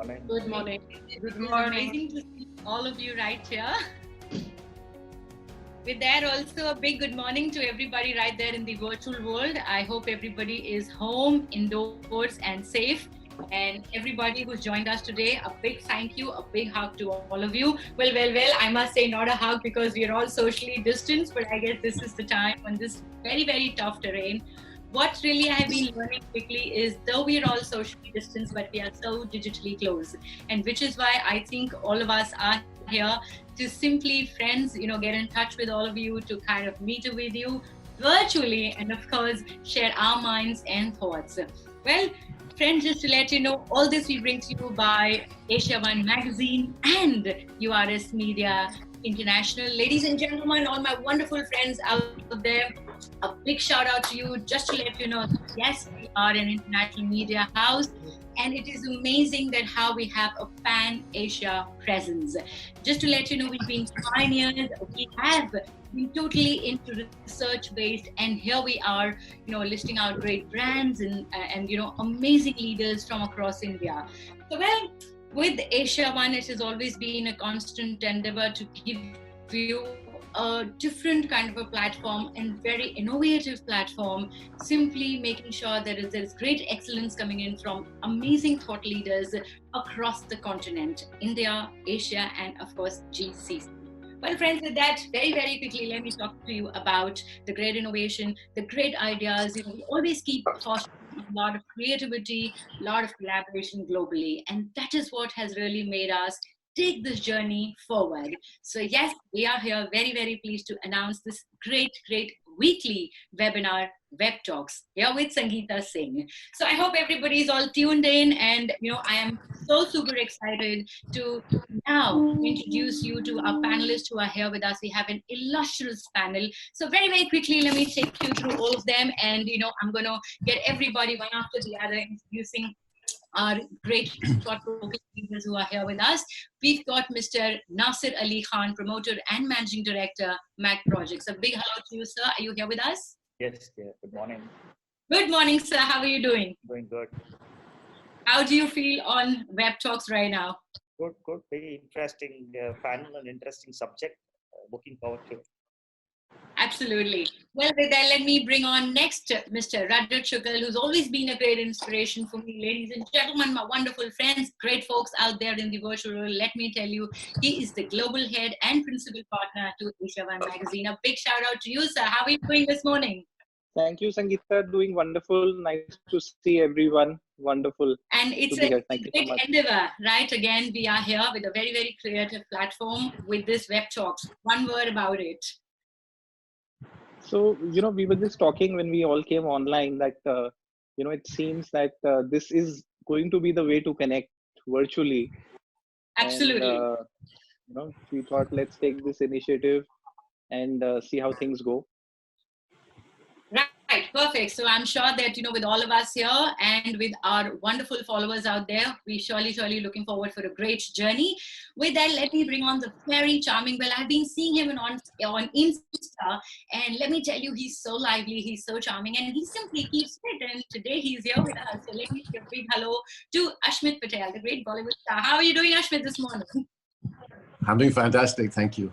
morning. Good morning. Good morning. Amazing to see all of you right here. With that, also a big good morning to everybody right there in the virtual world. I hope everybody is home, indoors, and safe. And everybody who's joined us today, a big thank you, a big hug to all of you. Well, I must say not a hug because we are all socially distanced, but I guess this is the time on this very, very tough terrain. What really I have been learning quickly is though we are all socially distanced, but we are so digitally close. And which is why I think all of us are here to simply, friends, get in touch with all of you, to kind of meet with you virtually, and of course, share our minds and thoughts. Well, friends, just to let you know, all this we bring to you by AsiaOne Magazine and URS Media International. Ladies and gentlemen, all my wonderful friends out there, a big shout out to you, just to let you know, yes, we are an international media house, and it is amazing that how we have a pan-Asia presence. Just to let you know, we've been pioneers, we have been totally into research-based, and here we are, listing out great brands and amazing leaders from across India. So, well, with AsiaOne, it has always been a constant endeavor to give you a different kind of a platform and very innovative platform, simply making sure that there is great excellence coming in from amazing thought leaders across the continent, India, Asia, and of course, GCC. Well, friends, with that, very, very quickly, let me talk to you about the great innovation, the great ideas. We always keep fostering a lot of creativity, a lot of collaboration globally. And that is what has really made us take this journey forward. So yes, we are here very, very pleased to announce this great, great weekly webinar, Web Talks, here with Sangita Singh. So I hope everybody is all tuned in, and I am so super excited to now introduce you to our panelists who are here with us. We have an illustrious panel. So very, very quickly, let me take you through all of them, and I'm going to get everybody one after the other introducing our great thought-provoking leaders who are here with us. We've got Mr. Nasir Ali Khan, promoter and managing director, MAK Projects. A big hello to you, sir. Are you here with us? Yes, yeah. Good morning. Good morning, sir. How are you doing? Doing good. How do you feel on Web Talks right now? Good. Very interesting panel and interesting subject. Looking forward to it. Absolutely. Well, with that, let me bring on next Mr. Rajat Shukal, who's always been a great inspiration for me. Ladies and gentlemen, my wonderful friends, great folks out there in the virtual world, let me tell you, he is the global head and principal partner to AsiaOne Magazine. A big shout out to you, sir. How are you doing this morning? Thank you, Sangita. Doing wonderful. Nice to see everyone. Wonderful. And it's a great endeavor, right? Again, we are here with a very, very creative platform with this Web Talks. One word about it. So, we were just talking when we all came online that, it seems that this is going to be the way to connect virtually. Absolutely. And, we thought, let's take this initiative and see how things go. Right, perfect. So I'm sure that, with all of us here and with our wonderful followers out there, we surely looking forward for a great journey. With that, let me bring on the very charming, well, I've been seeing him on Insta, and let me tell you, he's so lively, he's so charming, and he simply keeps fit, and today he's here with us. So let me give a big hello to Ashmit Patel, the great Bollywood star. How are you doing, Ashmit, this morning? I'm doing fantastic, thank you.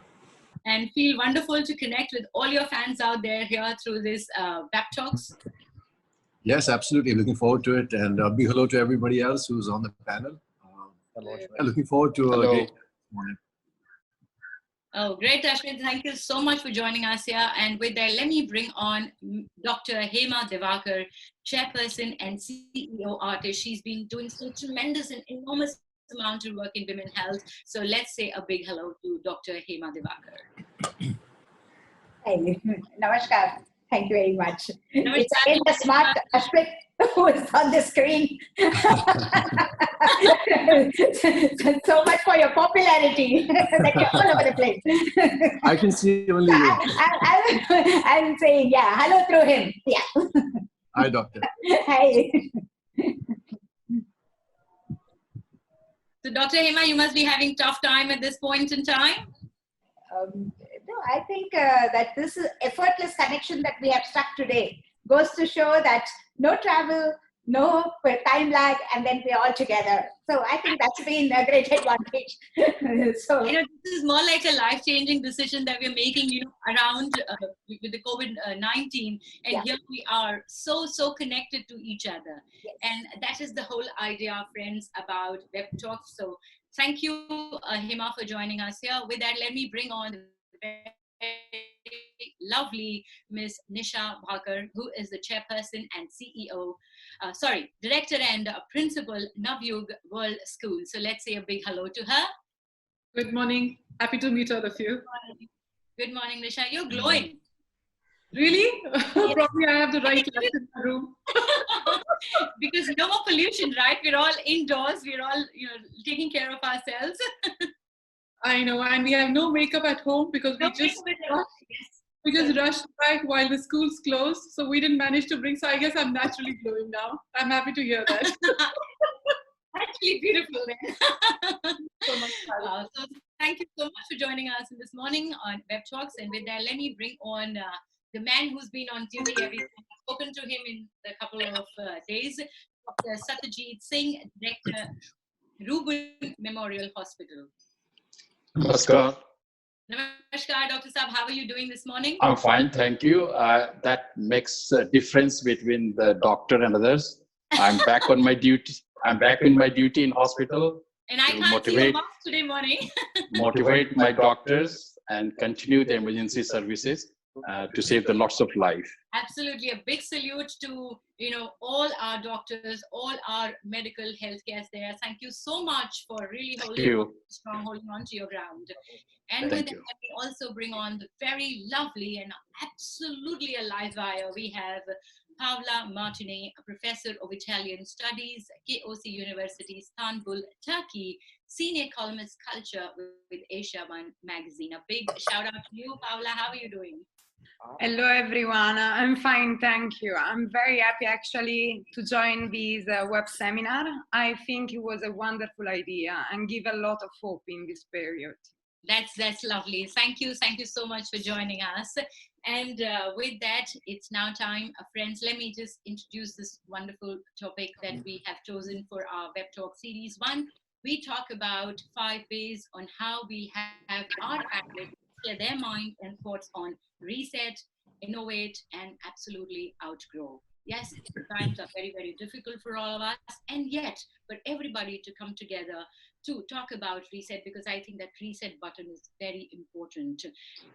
And feel wonderful to connect with all your fans out there here through this Web Talks. Yes, absolutely. Looking forward to it. And big hello to everybody else who's on the panel. Looking forward to a great morning. Oh, great, Ashwin. Thank you so much for joining us here. And with that, let me bring on Dr. Hema Divakar, Chairperson and CEO artist. She's been doing so tremendous and enormous amount of work in women health. So let's say a big hello to Dr. Hema Divakar. Hey, namaskar. Thank you very much. Namaskar. It's again the smart Ashwin who is on the screen. So much for your popularity that you're all over the place. I can see only you. I'm saying, yeah, hello through him. Yeah. Hi, doctor. Hi. So, Dr. Hema, you must be having tough time at this point in time. No, I think that this is effortless connection that we have struck today goes to show that no travel, no time lag, and then we're all together. So I think that's been a great advantage. So this is more like a life-changing decision that we're making, around with the COVID-19, and here we are so connected to each other. Yes. And that is the whole idea, friends, about Web Talk. So thank you, Hema, for joining us here. With that, let me bring on the very lovely Miss Nisha Bhakar, who is the Chairperson and CEO, Director and Principal, Navayuga World School. So let's say a big hello to her. Good morning. Happy to meet all of you. Good morning, Nisha. You're glowing. Really? Probably I have the right light in my room. Because no more pollution, right? We're all indoors. We're all, taking care of ourselves. I know, and we have no makeup at home because we just rushed back while the school's closed, so we didn't manage to bring. So I guess I'm naturally glowing now. I'm happy to hear that. Actually, beautiful. So much fun. So thank you so much for joining us this morning on Web Talks. And with that, let me bring on the man who's been on duty every time. I've spoken to him in a couple of days. Dr. Satyajit Singh, Director, Ruban Memorial Hospital. Namaskar. Namaskar, Dr. Saab. How are you doing this morning? I'm fine, thank you. That makes a difference between the doctor and others. I'm back on my duty. I'm back in my duty in hospital. And I can't see your mask today morning. Motivate my doctors and continue the emergency services to save the lots of life. Absolutely, a big salute to all our doctors, all our medical healthcare there. Thank you so much for really holding on to your ground. And with that, let me also bring on the very lovely and absolutely a live wire. We have Paola Martani, a professor of Italian Studies, KOC University, Istanbul, Turkey, senior columnist culture with AsiaOne Magazine. A big shout out to you, Paola. How are you doing? Hello, everyone. I'm fine, thank you. I'm very happy actually to join this web seminar. I think it was a wonderful idea and give a lot of hope in this period. That's lovely. Thank you so much for joining us. And with that, it's now time, friends. Let me just introduce this wonderful topic that we have chosen for our Web Talk Series 1. We talk about 5 ways on how we have our athletes share their mind and thoughts on reset, innovate, and absolutely outgrow. Yes, the times are very, very difficult for all of us, and yet, for everybody to come together to talk about reset, because I think that reset button is very important.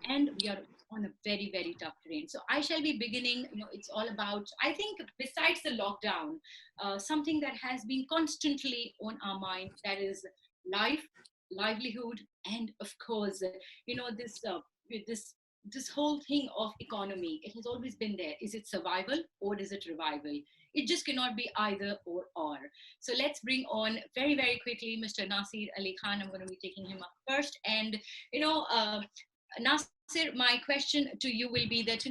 And we are on a very, very tough terrain. So I shall be beginning, it's all about, I think, besides the lockdown, something that has been constantly on our mind, that is life, livelihood, and of course, this whole thing of economy. It has always been there. Is it survival or is it revival? It just cannot be either or. So let's bring on very, very quickly Mr. Nasir Ali Khan. I'm going to be taking him up first. And, Nasir, my question to you will be that,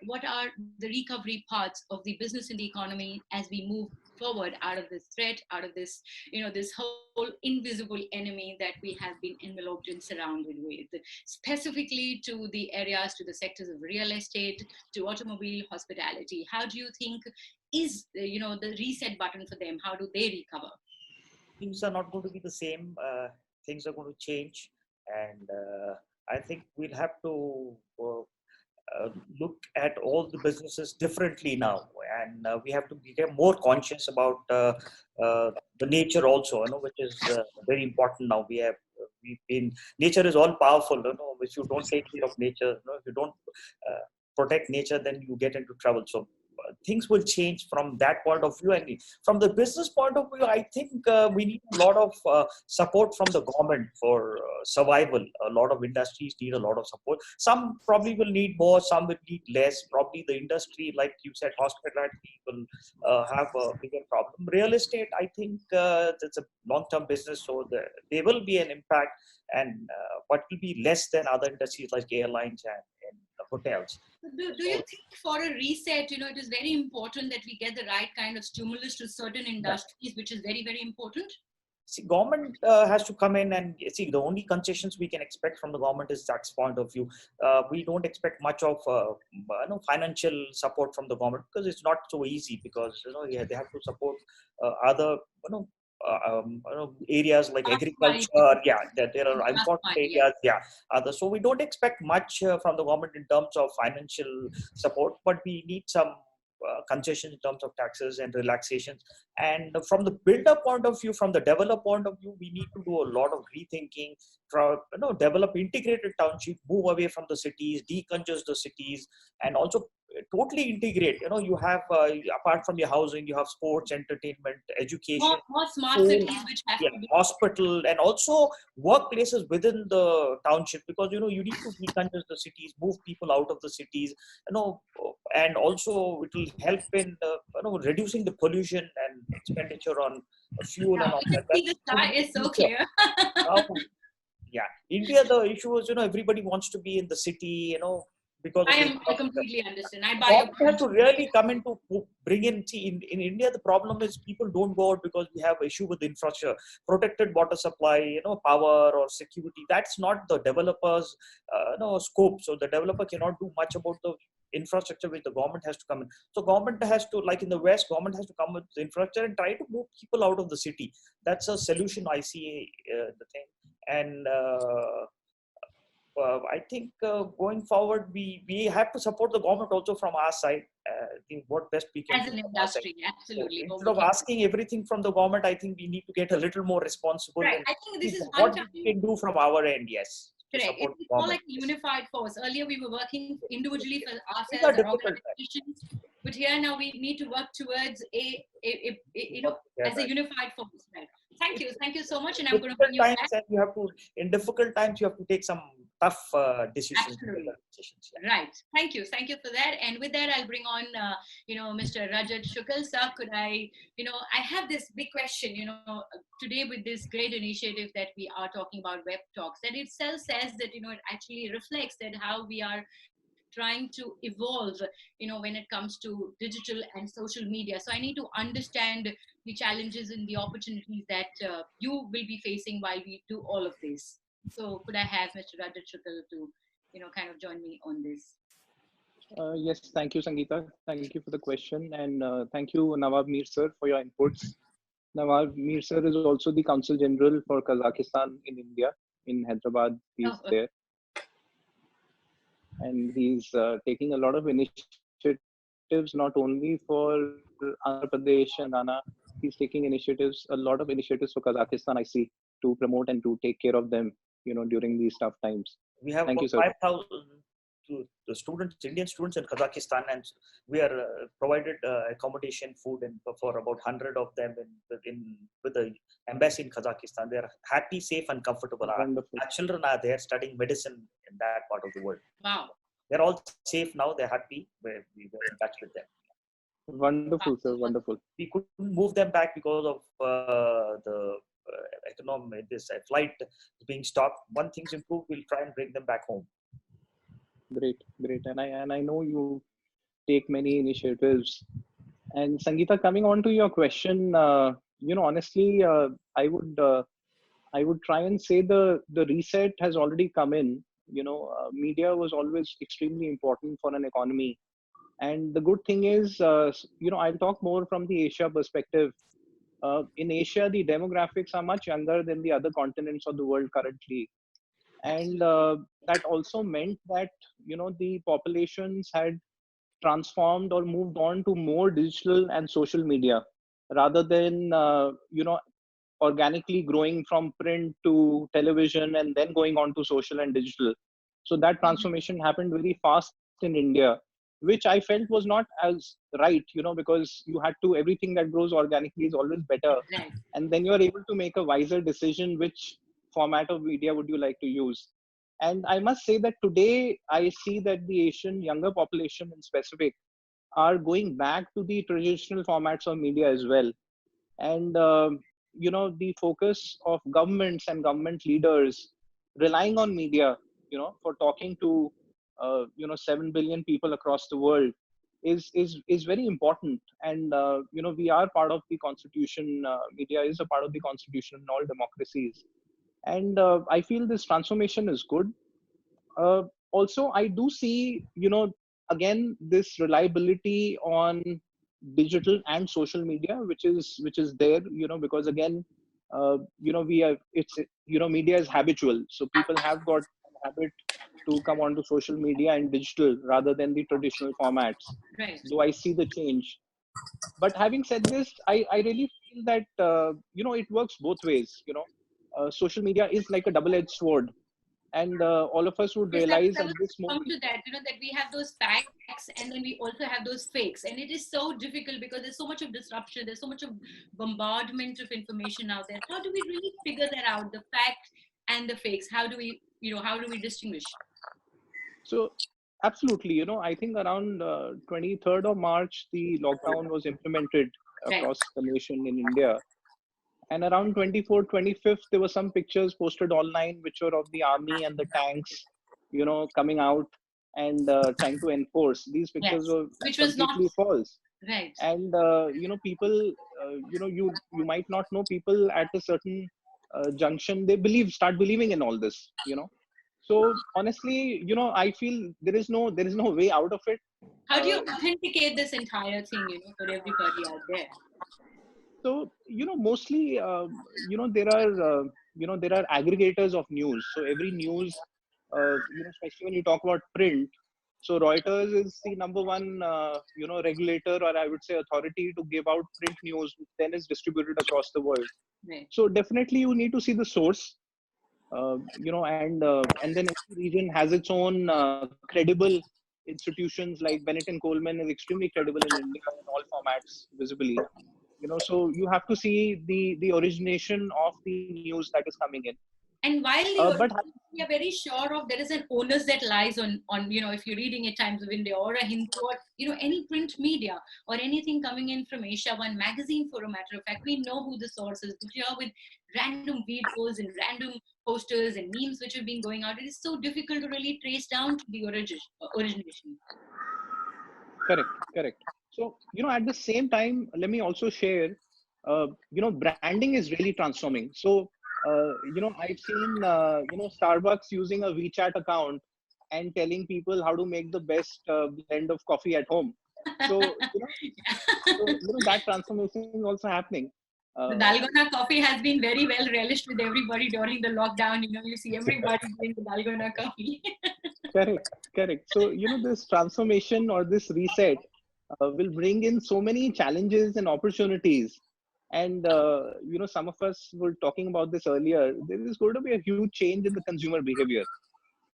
what are the recovery parts of the business and the economy as we move forward out of this threat, out of this, this whole invisible enemy that we have been enveloped and surrounded with, specifically to the areas, to the sectors of real estate, to automobile, hospitality. How do you think is, the reset button for them? How do they recover? Things are not going to be the same. Things are going to change. And I think we'll have to look at all the businesses differently now, and we have to become more conscious about the nature also, which is very important now. Nature is all powerful, if you don't take care of nature, if you don't protect nature, then you get into trouble. So things will change from that point of view. And from the business point of view, I think we need a lot of support from the government for survival. A lot of industries need a lot of support. Some probably will need more, some will need less. Probably the industry, like you said, hospitality will have a bigger problem. Real estate, I think it's a long-term business, so there will be an impact, and but will be less than other industries like airlines and hotels. Do you think for a reset, it is very important that we get the right kind of stimulus to certain industries, which is very, very important? See, government has to come in and see, the only concessions we can expect from the government is tax point of view. We don't expect much of financial support from the government, because it's not so easy, because they have to support other areas like agriculture. Yeah, there are important areas. Yeah, so we don't expect much from the government in terms of financial support, but we need some concessions in terms of taxes and relaxations. And from the builder point of view, from the developer point of view, we need to do a lot of rethinking, develop integrated township, move away from the cities, decongest the cities, and also totally integrate. You have apart from your housing, you have sports, entertainment, education, more smart food, cities which have to be hospital, and also workplaces within the township, because you need to decongest the cities, move people out of the cities, and also it will help in reducing the pollution and expenditure on fuel and all we can that. see the sky is so clear. Yeah, India, the issue is everybody wants to be in the city, because I completely understand. I buy government has to really come in to bring in. See, in India, the problem is people don't go out because we have issue with infrastructure, protected water supply, power or security. That's not the developer's scope. So the developer cannot do much about the infrastructure, which the government has to come in. So government has to, like in the West, government has to come with the infrastructure and try to move people out of the city. That's a solution I see the thing. And I think going forward, we have to support the government also from our side. I think what best we can as do an from our side. industry, absolutely. So instead of asking everything from the government, I think we need to get a little more responsible. Right. And I think this is what we can do from our end. Yes. Correct. It's more like a unified force. Earlier, we were working individually for ourselves or organizations, but here now we need to work towards as a unified force. Right. Thank you so much, and I'm going to bring you back. And in difficult times, you have to take some tough decisions. Absolutely. Right. Thank you for that. And with that, I'll bring on Mr. Rajat Shukal. Sir, could I have this big question. Today with this great initiative that we are talking about, Web Talks, that itself says that it actually reflects that how we are trying to evolve when it comes to digital and social media. So I need to understand the challenges and the opportunities that you will be facing while we do all of this. So could I have Mr. Rajat Shukal to kind of join me on this? Yes, thank you, Sangita. Thank you for the question, and thank you, Nawab Mir sir, for your inputs. Nawab Mir sir is also the Consul General for Kazakhstan in India, in Hyderabad. He's there. And he's taking a lot of initiatives, not only for Andhra Pradesh and Nana. He's taking a lot of initiatives for Kazakhstan, I see, to promote and to take care of them, during these tough times. We have about 5,000 Indian students in Kazakhstan, and we are provided accommodation, food, and for about 100 of them with the embassy in Kazakhstan. They are happy, safe, and comfortable. Our children are there studying medicine in that part of the world. Wow. They're all safe now. They're happy. We were in touch with them. Wonderful, sir. Wonderful. We couldn't move them back because of the economic. This flight being stopped. Once things improve, we'll try and bring them back home. Great. And I know you take many initiatives. And Sangita, coming on to your question, honestly, I would try and say the reset has already come in. Media was always extremely important for an economy. And the good thing is, I'll talk more from the Asia perspective. In Asia, the demographics are much younger than the other continents of the world currently. And that also meant that, the populations had transformed or moved on to more digital and social media rather than, organically growing from print to television and then going on to social and digital. So that transformation happened very fast in India, which I felt was not as right, because everything that grows organically is always better. Right. And then you're able to make a wiser decision, which format of media would you like to use. And I must say that today I see that the Asian younger population in specific are going back to the traditional formats of media as well. And, the focus of governments and government leaders relying on media, for talking to 7 billion people across the world is very important. And we are part of the constitution. Media is a part of the constitution in all democracies, and I feel this transformation is good. Also, I do see again this reliability on digital and social media, which is there, because again, we are, it's, media is habitual. So people have got a habit to come onto social media and digital rather than the traditional formats. Right. Though I see the change. But having said this, I really feel that, it works both ways. Social media is like a double-edged sword. And all of us would Yes, realize I at was this come moment. to that, that we have those facts and then we also have those fakes. And it is so difficult because there's so much of disruption, there's so much of bombardment of information out there. How do we really figure that out, the facts and the fakes? How do we distinguish? So absolutely, I think around 23rd of March, the lockdown was implemented across the nation in India. And around 24th, 25th, there were some pictures posted online, which were of the army and the tanks, coming out and trying to enforce. These pictures were which was completely not false. right. And, people, you might not know, people at a certain junction, they start believing in all this, So honestly, I feel there is no way out of it. How do you authenticate this entire thing, for everybody out there? So, mostly, there are, there are aggregators of news. So every news, especially when you talk about print, so Reuters is the number one, regulator, or I would say authority to give out print news, which then is distributed across the world. Right. So definitely you need to see the source, and then every region has its own credible institutions. Like Bennett and Coleman is extremely credible in India in all formats visibly. So you have to see the origination of the news that is coming in. And while we are very sure of, there is an onus that lies on if you're reading a Times of India or a Hindu or any print media or anything coming in from AsiaOne Magazine, for a matter of fact, we know who the source is. But here with random videos and random posters and memes which have been going out, it is so difficult to really trace down to the origination. Correct. So, at the same time, let me also share, branding is really transforming. So, I've seen, Starbucks using a WeChat account and telling people how to make the best blend of coffee at home. So, that transformation is also happening. The Dalgona coffee has been very well relished with everybody during the lockdown. You see everybody doing the Dalgona coffee. Correct. So, this transformation or this reset will bring in so many challenges and opportunities. And, some of us were talking about this earlier. There is going to be a huge change in the consumer behavior.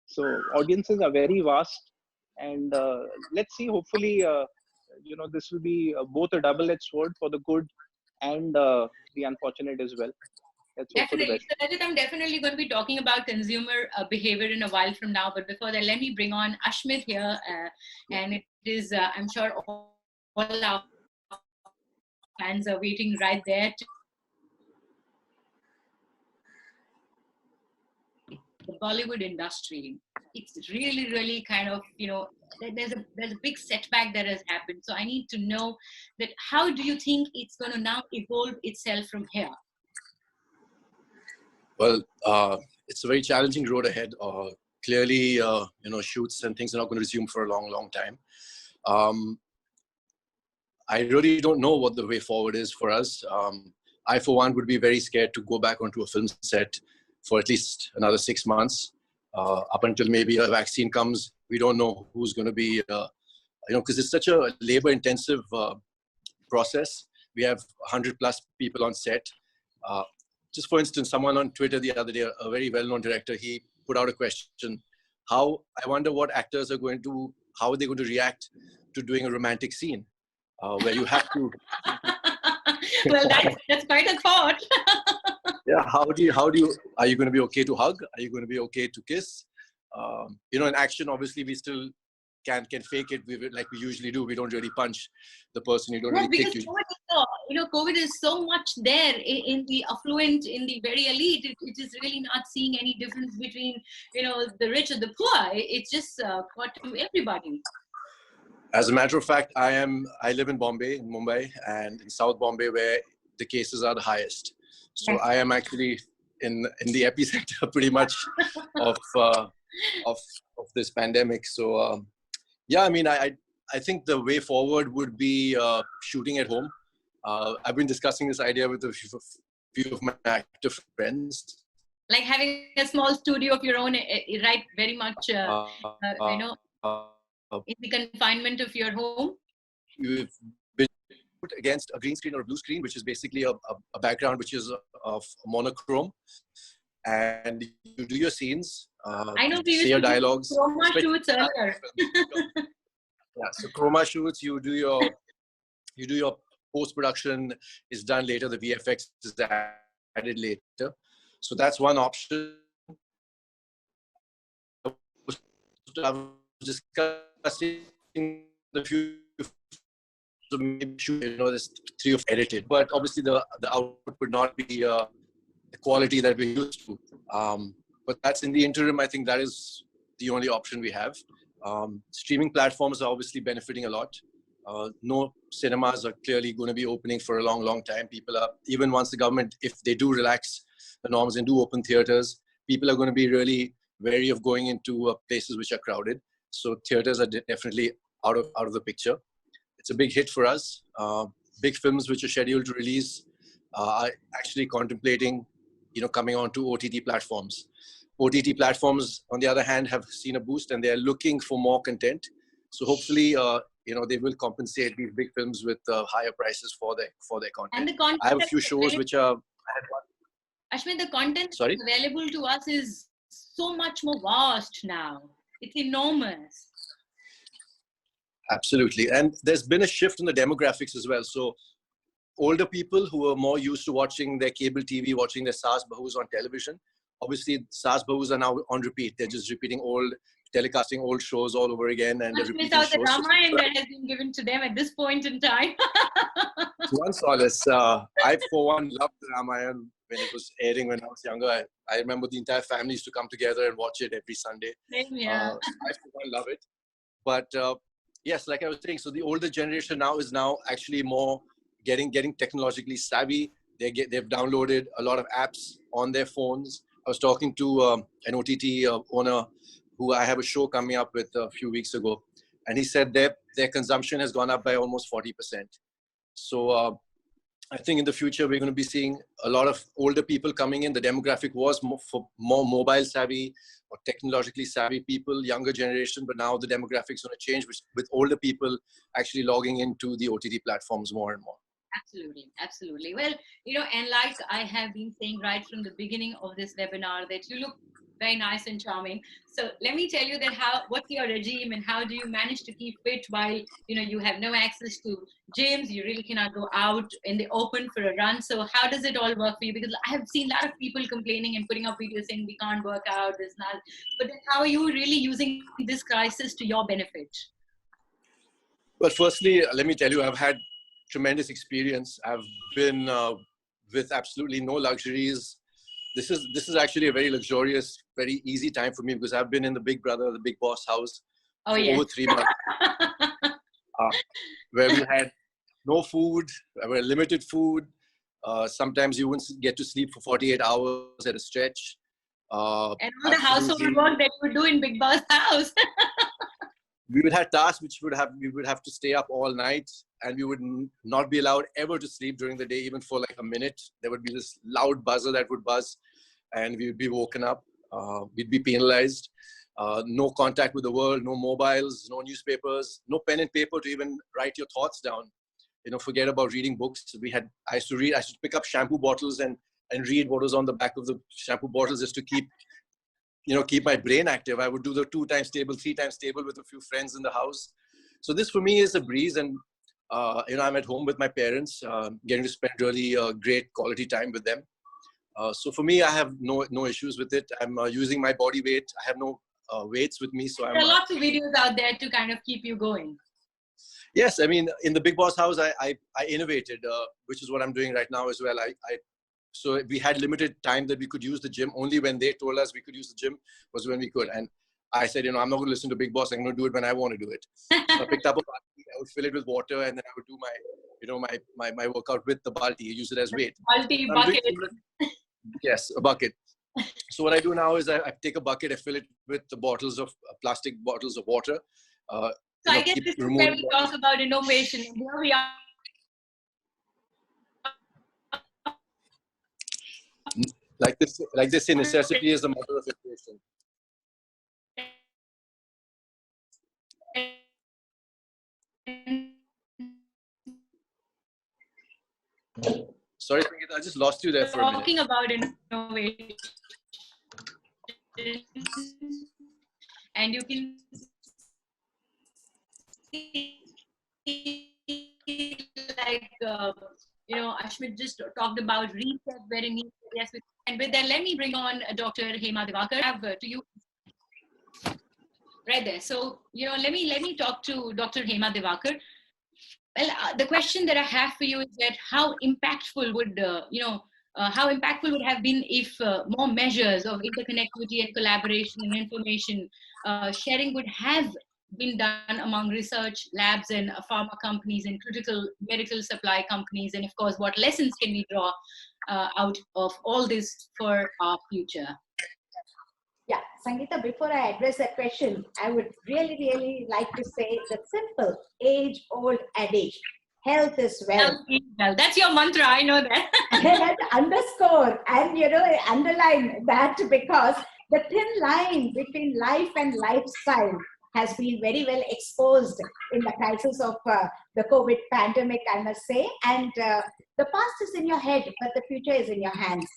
So audiences are very vast. And let's see, hopefully, this will be both a double-edged sword for the good and the unfortunate as well. Definitely. So Rajat, I'm definitely going to be talking about consumer behavior in a while from now. But before that, let me bring on Ashmit here. And it is, I'm sure all our fans are waiting right there. The Bollywood industry, it's really, really kind of, there's a big setback that has happened. So I need to know that how do you think it's going to now evolve itself from here? Well, it's a very challenging road ahead. Clearly, shoots and things are not going to resume for a long, long time. I really don't know what the way forward is for us. I, for one, would be very scared to go back onto a film set for at least another 6 months, up until maybe a vaccine comes. We don't know who's going to be, because it's such a labor-intensive process. We have 100 plus people on set. Just for instance, someone on Twitter the other day, a very well-known director, he put out a question: I wonder what actors are going to, how are they going to react to doing a romantic scene where you have to. Well, that's quite a thought. Yeah, are you going to be okay to hug? Are you going to be okay to kiss? In action, obviously, we still can fake it. Like we usually do. We don't really punch the person. You don't really kick. COVID is so much there in the affluent, in the very elite. It is really not seeing any difference between, the rich and the poor. It's just got to everybody. As a matter of fact, I live in Bombay, in Mumbai, and in South Bombay, where the cases are the highest. So I am actually in the epicenter pretty much of this pandemic. So yeah, I mean, I I think the way forward would be shooting at home. I've been discussing this idea with a few of my actor friends. Like having a small studio of your own, right? Very much, in the confinement of your home. You've been put against a green screen or a blue screen, which is basically a background which is of monochrome, and you do your scenes. I know we say used your to dialogues. do chroma shoots earlier. Yeah, so chroma shoots. You do your post-production is done later. The VFX is added later. So that's one option. I was discussing the few, so maybe there's 3 of edited, but obviously the output would not be the quality that we're used to. But that's in the interim. I think that is the only option we have. Streaming platforms are obviously benefiting a lot. No cinemas are clearly going to be opening for a long, long time. People are, even once the government, if they do relax the norms and do open theaters, people are going to be really wary of going into places which are crowded. So theaters are definitely out of the picture. It's a big hit for us. Big films which are scheduled to release are actually contemplating, coming onto OTT platforms. OTT platforms, on the other hand, have seen a boost and they are looking for more content. So hopefully, they will compensate these big films with higher prices for their content. And the content I have a few shows which are. Ashwin, the content available to us is so much more vast now. It's enormous. Absolutely, and there's been a shift in the demographics as well. So older people who are more used to watching their cable TV, watching their Saas Bahus on television. Obviously, Saas Bahus are now on repeat. They're just repeating telecasting old shows all over again, and repeating shows. The Ramayana that has been given to them at this point in time. One solace. I, for one, loved the Ramayana when it was airing when I was younger. I remember the entire family used to come together and watch it every Sunday. Yeah. I, for one, love it. But yes, like I was saying, so the older generation now is actually more getting technologically savvy. They've downloaded a lot of apps on their phones. I was talking to an OTT owner who I have a show coming up with a few weeks ago, and he said their consumption has gone up by almost 40%. So I think in the future we're going to be seeing a lot of older people coming in. The demographic was for more mobile savvy or technologically savvy people, younger generation, but now the demographics are going to change with older people actually logging into the OTT platforms more and more. Absolutely, absolutely. Well, and like I have been saying right from the beginning of this webinar, that you look very nice and charming. So let me tell you that what's your regime and how do you manage to keep fit while you have no access to gyms, you really cannot go out in the open for a run. So how does it all work for you? Because I have seen a lot of people complaining and putting up videos saying we can't work out, this and that. But then how are you really using this crisis to your benefit? Well, firstly, let me tell you, I've had tremendous experience. I've been with absolutely no luxuries. This is actually a very luxurious, very easy time for me because I've been in the Big Brother, the Big Boss house for over 3 months, where we had no food, limited food. Sometimes you wouldn't get to sleep for 48 hours at a stretch. And all the household work that you would do in Big Boss house. We would have tasks which we would have to stay up all night, and we would not be allowed ever to sleep during the day, even for like a minute. There would be this loud buzzer that would buzz, and we would be woken up. We'd be penalized. No contact with the world, no mobiles, no newspapers, no pen and paper to even write your thoughts down. Forget about reading books. I used to pick up shampoo bottles and read what was on the back of the shampoo bottles just to keep my brain active. I would do the 2 times table, 3 times table with a few friends in the house. So this for me is a breeze, and I'm at home with my parents, getting to spend really great quality time with them. So for me, I have no issues with it. I'm using my body weight. I have no weights with me, so there are lots of videos out there to kind of keep you going. Yes, I mean, in the Big Boss house, I innovated, which is what I'm doing right now as well. So we had limited time that we could use the gym. Only when they told us we could use the gym was when we could. And I said, I'm not going to listen to Big Boss. I'm going to do it when I want to do it. So I picked up a balti, I would fill it with water, and then I would do my workout with the balti, use it as weight. Balti, bucket. Yes, a bucket. So what I do now is I take a bucket, I fill it with the plastic bottles of water. So I guess this is where we talk about innovation. And here we are. Like they say, necessity is the mother of innovation. Sorry, Sangita, I just lost you there for a minute. Talking about innovation, and you can see, like, Ashmit just talked about reset very neat. Yes, and with that, let me bring on Dr. Hema Divakar. To you, right there. So, let me talk to Dr. Hema Divakar. Well, the question that I have for you is that how impactful would have been if more measures of interconnectivity and collaboration and information sharing would have been done among research labs and pharma companies and critical medical supply companies, and of course, what lessons can we draw out of all this for our future? Yeah, Sangita, before I address that question, I would really, really like to say the simple age-old adage, health is wealth. Health is wealth. That's your mantra, I know that. I had to underscore and, underline that, because the thin line between life and lifestyle has been very well exposed in the crisis of the COVID pandemic, I must say. And the past is in your head, but the future is in your hands.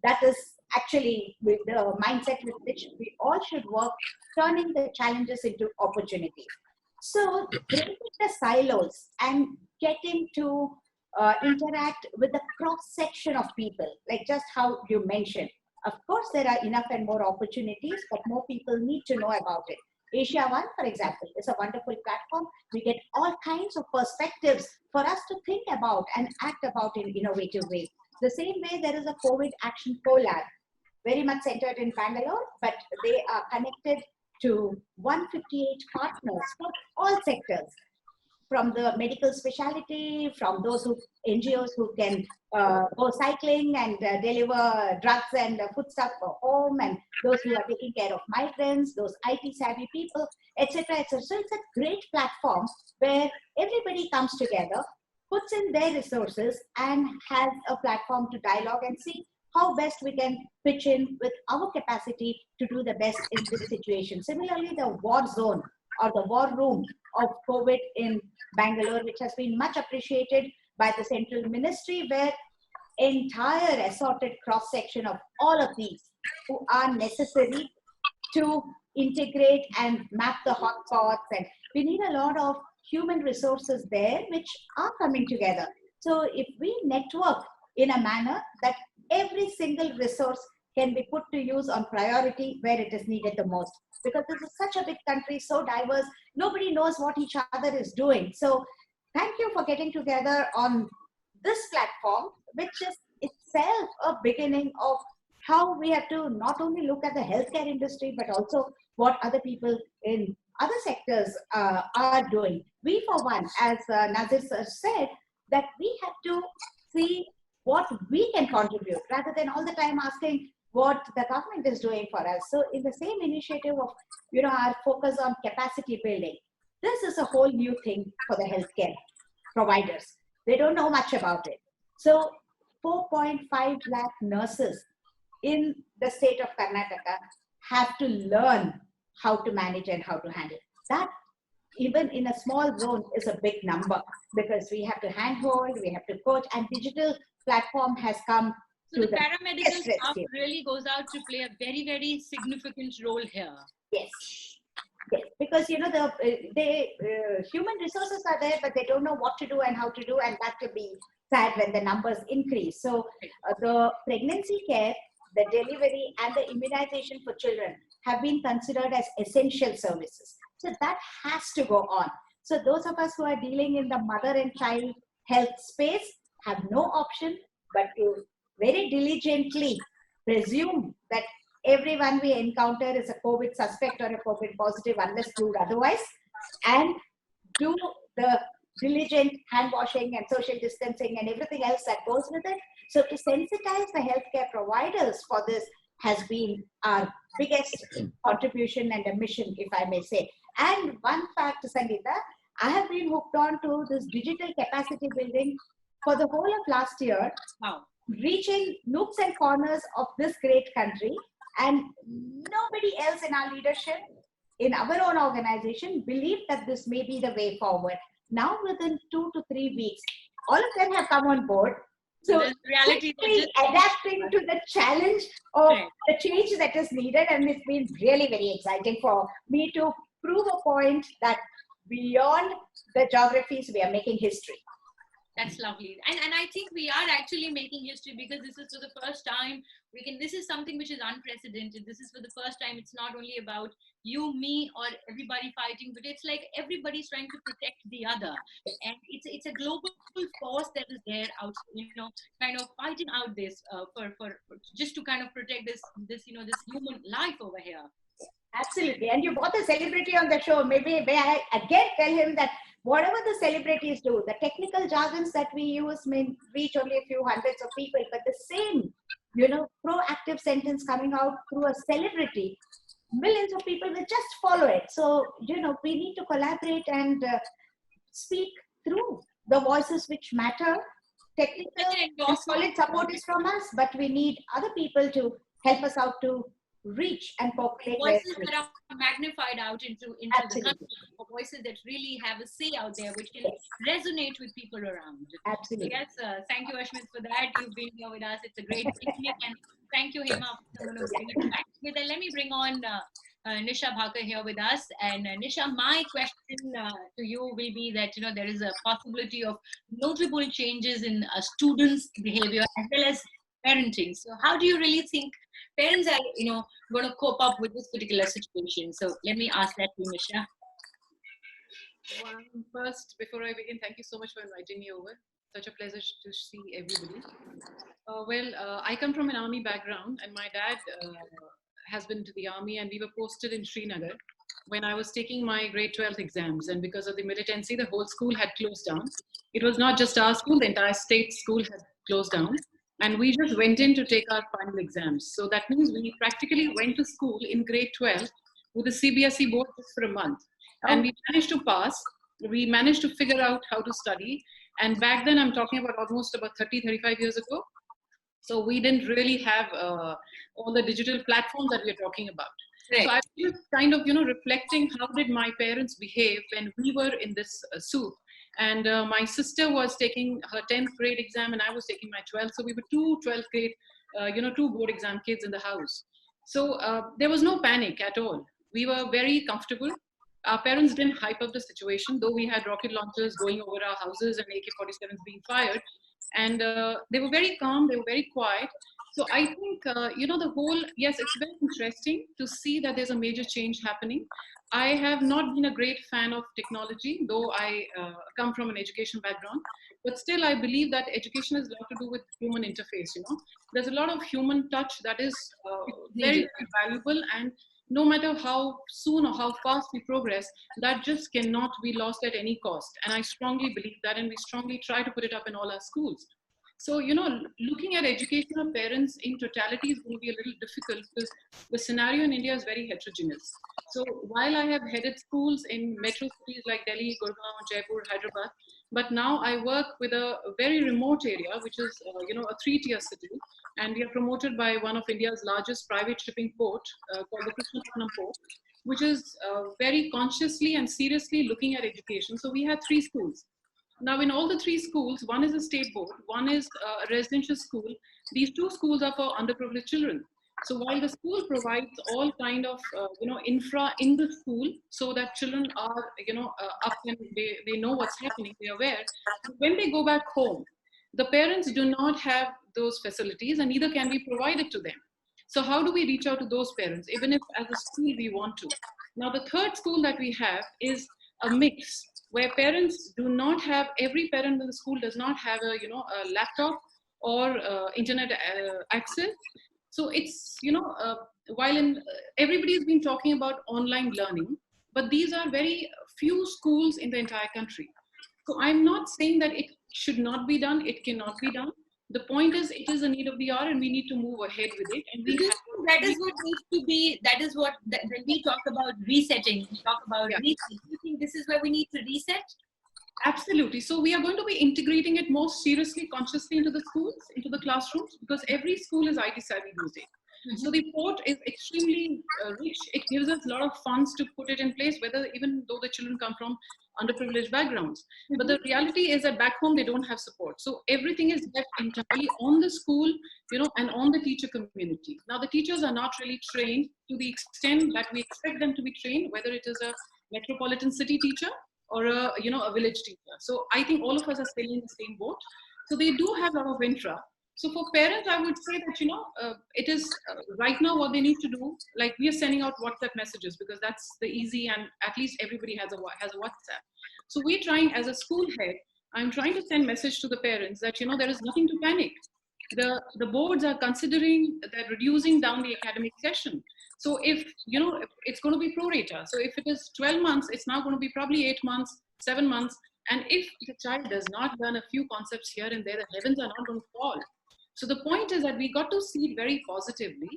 That is actually with the mindset with which we all should work, turning the challenges into opportunities. So breaking the silos and getting to interact with the cross-section of people, like just how you mentioned. Of course, there are enough and more opportunities, but more people need to know about it. AsiaOne, for example, is a wonderful platform. We get all kinds of perspectives for us to think about and act about in innovative ways. The same way there is a COVID Action Collab, very much centered in Bangalore, but they are connected to 158 partners from all sectors, from the medical specialty, from those NGOs who can go cycling and deliver drugs and foodstuff for home, and those who are taking care of migrants, those IT savvy people, etc., etc. So it's a great platform where everybody comes together, puts in their resources, and has a platform to dialogue and see how best we can pitch in with our capacity to do the best in this situation. Similarly, the war zone or the war room of COVID in Bangalore, which has been much appreciated by the central ministry, where entire assorted cross-section of all of these who are necessary to integrate and map the hotspots. And we need a lot of human resources there, which are coming together. So if we network in a manner that every single resource can be put to use on priority where it is needed the most. Because this is such a big country, so diverse, nobody knows what each other is doing. So thank you for getting together on this platform, which is itself a beginning of how we have to not only look at the healthcare industry, but also what other people in other sectors are doing. We, for one, as Nasir sir said, that we have to see what we can contribute rather than all the time asking what the government is doing for us. So in the same initiative of, our focus on capacity building, this is a whole new thing for the healthcare providers. They don't know much about it. So 4.5 lakh nurses in the state of Karnataka have to learn how to manage and how to handle. That, even in a small zone, is a big number, because we have to handhold, we have to coach, and digital platform has come. So the paramedical staff really goes out to play a very, very significant role here. Yes. Yes, because human resources are there, but they don't know what to do and how to do, and that will be sad when the numbers increase. So the pregnancy care, the delivery, and the immunization for children have been considered as essential services. So that has to go on. So those of us who are dealing in the mother and child health space have no option but to very diligently presume that everyone we encounter is a COVID suspect or a COVID positive unless proved otherwise, and do the diligent hand washing and social distancing and everything else that goes with it. So to sensitize the healthcare providers for this has been our biggest contribution and a mission, if I may say. And one fact, Sangita, I have been hooked on to this digital capacity building for the whole of last year, reaching nooks and corners of this great country. And nobody else in our leadership, in our own organization, believed that this may be the way forward. Now, within 2 to 3 weeks, all of them have come on board. So, reality adapting to the challenge of the change that is needed, and it's been really very exciting for me to prove a point that beyond the geographies, we are making history. That's lovely. And I think we are actually making history, because this is for the first time this is something which is unprecedented. This is for the first time. It's not only about you, me, or everybody fighting, but it's like everybody's trying to protect the other. And it's a global force that is there out, kind of fighting out this for just to kind of protect this human life over here. Absolutely. And you brought the celebrity on the show. Maybe may I again tell him that whatever the celebrities do, the technical jargons that we use may reach only a few hundreds of people, but the same, proactive sentence coming out through a celebrity, millions of people will just follow it. So, we need to collaborate and speak through the voices which matter. Technical and solid support is from us, but we need other people to help us out to reach and populate voices that are magnified out into the country, voices that really have a say out there, which can resonate with people around. Absolutely. Yes, thank you, Ashmit, for that. You've been here with us. It's a great picnic, and thank you, Hema, for bringing it back. Let me bring on Nisha Bhakar here with us. And Nisha, my question to you will be that there is a possibility of notable changes in students' behavior as well as parenting. So how do you really think parents are going to cope up with this particular situation? So let me ask that to Nisha. First, before I begin, thank you so much for inviting me over. Such a pleasure to see everybody. I come from an army background, and my dad has been to the army, and we were posted in Srinagar when I was taking my grade 12 exams. And because of the militancy, the whole school had closed down. It was not just our school, the entire state school had closed down. And we just went in to take our final exams. So that means we practically went to school in grade 12 with the CBSE board just for a month. And we managed to pass. We managed to figure out how to study. And back then, I'm talking about almost about 30, 35 years ago. So we didn't really have all the digital platforms that we're talking about. Right. So I was kind of, reflecting how did my parents behave when we were in this soup. And my sister was taking her 10th grade exam, and I was taking my 12th. So we were two 12th grade, two board exam kids in the house. So there was no panic at all. We were very comfortable. Our parents didn't hype up the situation, though we had rocket launchers going over our houses and AK-47s being fired. And they were very calm. They were very quiet. So I think, yes, it's very interesting to see that there's a major change happening. I have not been a great fan of technology, though I come from an education background, but still I believe that education has a lot to do with human interface, There's a lot of human touch that is very, very valuable, and no matter how soon or how fast we progress, that just cannot be lost at any cost. And I strongly believe that, and we strongly try to put it up in all our schools. So, looking at education of parents in totality is going to be a little difficult because the scenario in India is very heterogeneous. So while I have headed schools in metro cities like Delhi, Gurgaon, Jaipur, Hyderabad, but now I work with a very remote area, which is, a 3-tier city. And we are promoted by one of India's largest private shipping port called the Krishnapatnam Port, which is very consciously and seriously looking at education. So we have 3 schools. Now, in all the 3 schools, one is a state board, one is a residential school. These 2 schools are for underprivileged children. So while the school provides all kind of, infra in the school so that children are, up and they know what's happening, they're aware. When they go back home, the parents do not have those facilities and neither can be provided to them. So how do we reach out to those parents, even if as a school we want to? Now, the 3rd school that we have is a mix, where parents do not have, every parent in the school does not have a laptop or internet access. So it's, while everybody's been talking about online learning, but these are very few schools in the entire country. So I'm not saying that it should not be done, it cannot be done. The point is, it is a need of the hour and we need to move ahead with it. And we that is what needs to be, that is what, when we talk about resetting, we talk about resetting. Do you think this is where we need to reset? Absolutely. So we are going to be integrating it more seriously, consciously into the schools, into the classrooms, because every school is IT savvy these days. So the port is extremely rich. It gives us a lot of funds to put it in place, whether even though the children come from underprivileged backgrounds. But the reality is that back home, they don't have support. So everything is left entirely on the school, and on the teacher community. Now, the teachers are not really trained to the extent that we expect them to be trained, whether it is a metropolitan city teacher or a village teacher. So I think all of us are sailing in the same boat. So they do have a lot of intra. So for parents, I would say that, it is right now what they need to do, like we are sending out WhatsApp messages because that's the easy, and at least everybody has a WhatsApp. So we're trying, as a school head, I'm trying to send message to the parents that, there is nothing to panic. The boards are considering that reducing down the academic session. So if, it's going to be pro rata. So if it is 12 months, it's now going to be probably 8 months, 7 months. And if the child does not learn a few concepts here and there, the heavens are not going to fall. So the point is that we got to see it very positively.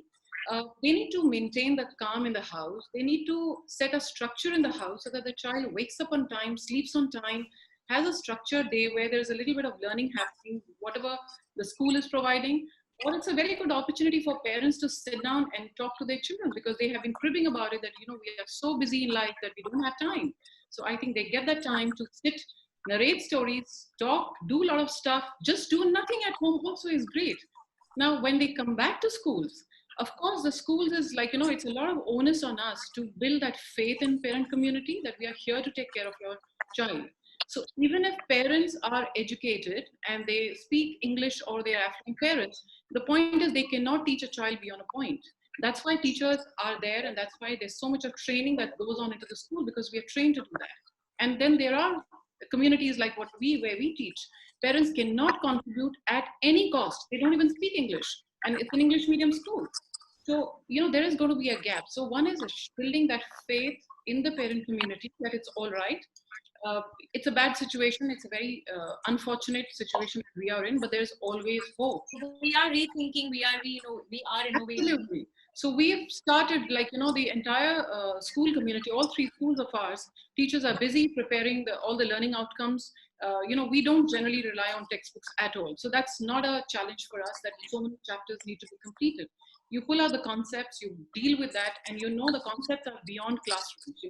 They need to maintain the calm in the house. They need to set a structure in the house so that the child wakes up on time, sleeps on time, has a structured day where there's a little bit of learning happening, whatever the school is providing. Or it's a very good opportunity for parents to sit down and talk to their children, because they have been cribbing about it that, we are so busy in life that we don't have time. So I think they get that time to sit, narrate stories, talk, do a lot of stuff. Just do nothing at home also is great. Now, when they come back to schools, of course, the schools is like, it's a lot of onus on us to build that faith in parent community that we are here to take care of your child. So even if parents are educated and they speak English or they are African parents, the point is they cannot teach a child beyond a point. That's why teachers are there, and that's why there's so much of training that goes on into the school, because we are trained to do that. And then there are communities like where we teach. Parents cannot contribute at any cost. They don't even speak English, and it's an English medium school. So, there is going to be a gap. So one is building that faith in the parent community that it's all right. It's a bad situation. It's a very unfortunate situation that we are in, but there's always hope. We are rethinking, we are innovating. Absolutely. So we've started, the entire school community, all 3 schools of ours, teachers are busy preparing all the learning outcomes. We don't generally rely on textbooks at all. So that's not a challenge for us, that so many chapters need to be completed. You pull out the concepts, you deal with that, and the concepts are beyond classrooms,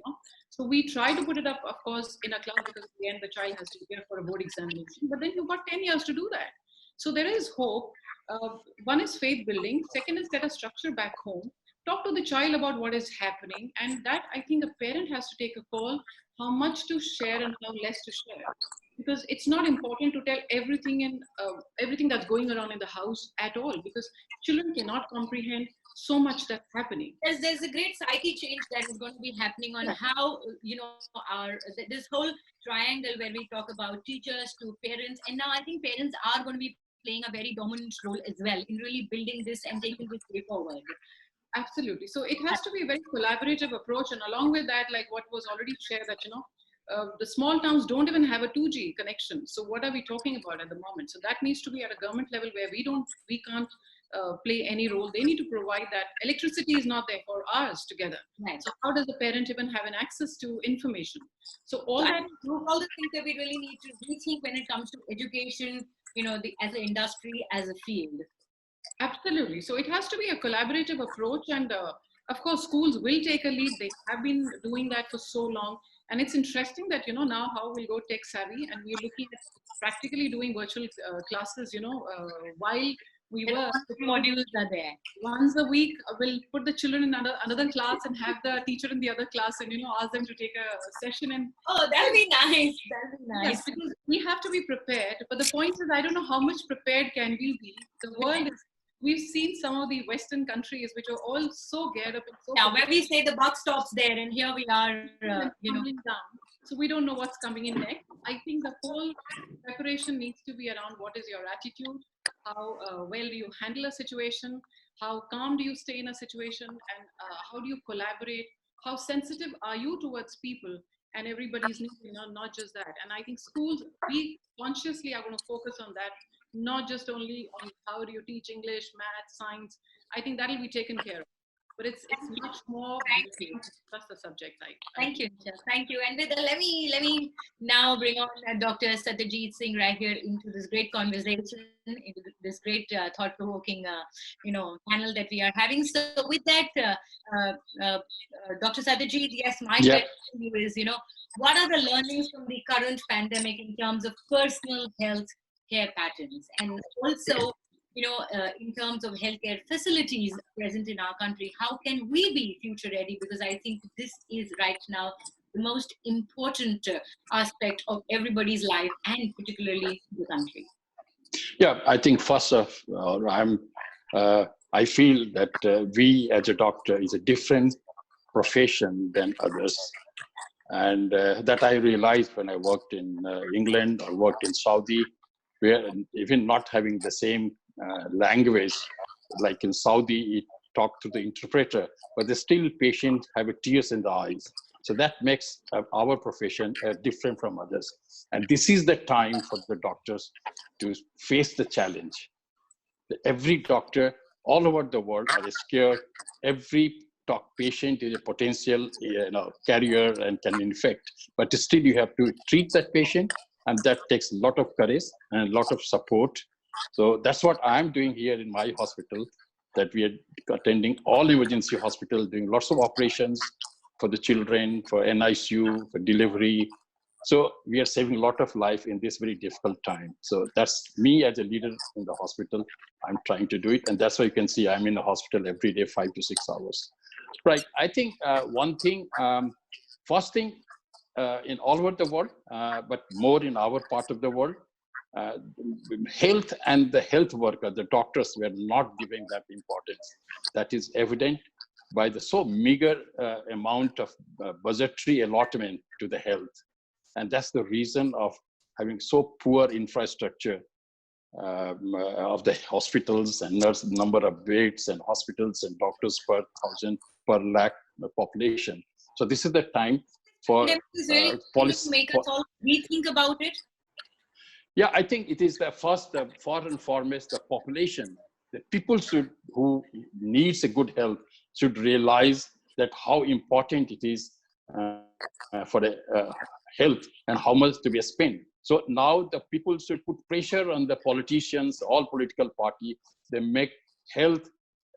So we try to put it up, of course, in a class, because at the end the child has to prepare for a board examination. But then you've got 10 years to do that. So there is hope. One is faith building. Second is set a structure back home. Talk to the child about what is happening. And that, I think, a parent has to take a call, how much to share and how less to share. Because it's not important to tell everything and everything that's going around in the house at all, because children cannot comprehend so much that's happening. There's a great psyche change that is going to be happening on how, this whole triangle where we talk about teachers to parents. And now I think parents are going to be playing a very dominant role as well in really building this and taking this way forward. Absolutely. So it has to be a very collaborative approach. And along with that, like what was already shared, that, the small towns don't even have a 2G connection. So what are we talking about at the moment? So that needs to be at a government level where we can't play any role. They need to provide that. Electricity is not there for hours together. Right. So how does the parent even have an access to information? So all the things that we really need to rethink when it comes to education, as an industry, as a field. Absolutely. So it has to be a collaborative approach, and of course schools will take a lead. They have been doing that for so long. And it's interesting that, now how we'll go tech savvy, and we're looking at practically doing virtual classes, while we were. Modules are there. Once a week, we'll put the children in another class and have the teacher in the other class and, ask them to take a session. And that'll be nice. That'll be nice. Yes, because we have to be prepared. But the point is, I don't know how much prepared can we be. The world is, we've seen some of the Western countries which are all so geared up. And so where we say the buck stops there, and here we are, down. So we don't know what's coming in next. I think the whole preparation needs to be around what is your attitude, how well do you handle a situation, how calm do you stay in a situation, and how do you collaborate, how sensitive are you towards people and everybody's needs, not just that. And I think schools, we consciously are going to focus on that, not just only on how do you teach English, math, science. I think that will be taken care of. but it's much more. That's the subject. Thank you, Nisha. Thank you. And let me now bring on Dr. Satyajit Singh right here into this great conversation, into this great thought-provoking, panel that we are having. So with that, Dr. Satyajit, yes, my question to you is, what are the learnings from the current pandemic in terms of personal health care patterns, and also, in terms of healthcare facilities present in our country? How can we be future ready? Because I think this is right now the most important aspect of everybody's life, and particularly the country. Yeah, I think first of all, I feel that we as a doctor is a different profession than others. And that I realized when I worked in England or worked in Saudi, where even not having the same language, like in Saudi, you talk to the interpreter, but the still patients have tears in the eyes. So that makes our profession different from others. And this is the time for the doctors to face the challenge. Every doctor all over the world are scared. Every patient is a potential carrier and can infect, but still you have to treat that patient, and that takes a lot of courage and a lot of support. So that's what I'm doing here in my hospital, that we are attending all emergency hospitals, doing lots of operations for the children, for NICU, for delivery. So we are saving a lot of life in this very difficult time. So that's me as a leader in the hospital. I'm trying to do it. And that's why you can see I'm in the hospital every day, 5 to 6 hours. Right. I think one thing, first thing in all over the world, but more in our part of the world, health and the health worker, the doctors were not giving that importance. That is evident by the so meager amount of budgetary allotment to the health. And that's the reason of having so poor infrastructure of the hospitals and number of beds and hospitals and doctors per 1,000 per lakh population. So this is the time for policy. Make us all rethink about it. Yeah, I think it is the first, first and foremost, the population. The people who needs a good health should realize that how important it is for the health and how much to be spent. So now the people should put pressure on the politicians, all political parties. They make health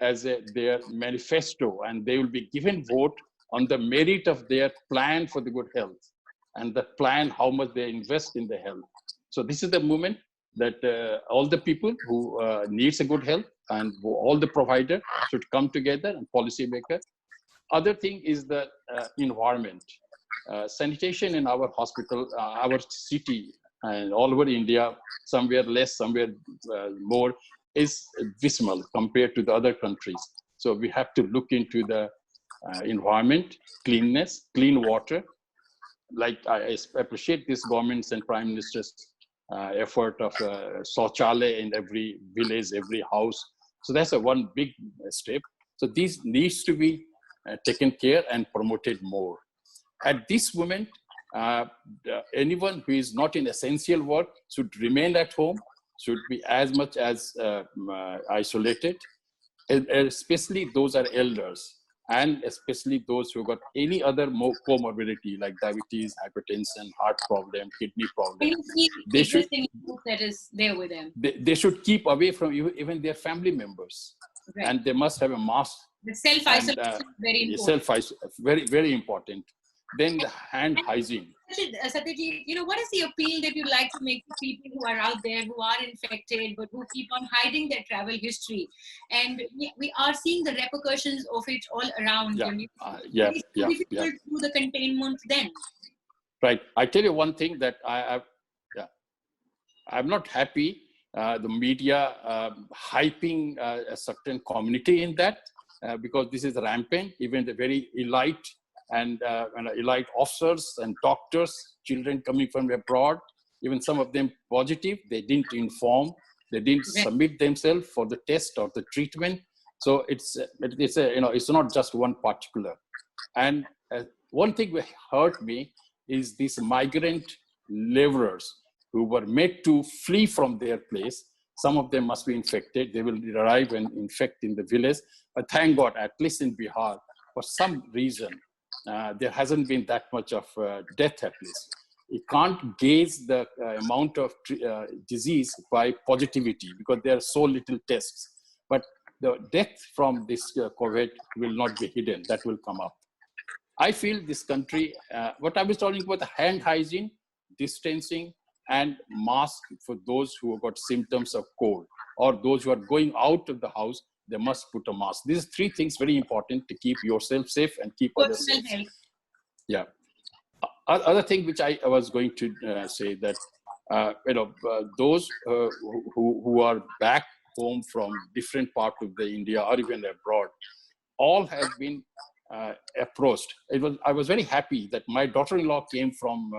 as their manifesto, and they will be given vote on the merit of their plan for the good health and the plan how much they invest in the health. So this is the moment that all the people who needs a good health and all the provider should come together and policymaker. Other thing is the environment. Sanitation in our hospital, our city, and all over India, somewhere less, somewhere more, is dismal compared to the other countries. So we have to look into the environment, cleanness, clean water. Like I appreciate this government's and Prime Minister's effort of Shauchalaya in every village, every house. So that's one big step. So this needs to be taken care and promoted more. At this moment, anyone who is not in essential work should remain at home, should be as much as isolated, especially those are elders, and especially those who got any other comorbidity like diabetes, hypertension, heart problem, kidney problem. They should, that is there with them. They should keep away from even their family members, right. And they must have a mask. The self-isolation is very important. Very, very important. Then the hand hygiene. Satyajit, what is the appeal that you'd like to make to people who are out there, who are infected, but who keep on hiding their travel history? And we are seeing the repercussions of it all around. It's difficult to do the containment then. Right. I tell you one thing that I'm not happy. The media hyping a certain community in that because this is rampant. Even the very elite and elite officers and doctors, children coming from abroad, even some of them positive, they didn't inform, they didn't submit themselves for the test or the treatment. So it's not just one particular. And one thing that hurt me is these migrant laborers who were made to flee from their place. Some of them must be infected. They will arrive and infect in the village. But thank God, at least in Bihar, for some reason, there hasn't been that much of death at least. You can't gauge the amount of disease by positivity because there are so little tests. But the death from this COVID will not be hidden. That will come up. I feel this country, what I was talking about, the hand hygiene, distancing, and mask for those who have got symptoms of cold or those who are going out of the house, they must put a mask. These are 3 things very important to keep yourself safe and keep others safe. Yeah. Other thing which I was going to say that, those who are back home from different parts of the India or even abroad, all have been approached. I was very happy that my daughter-in-law came from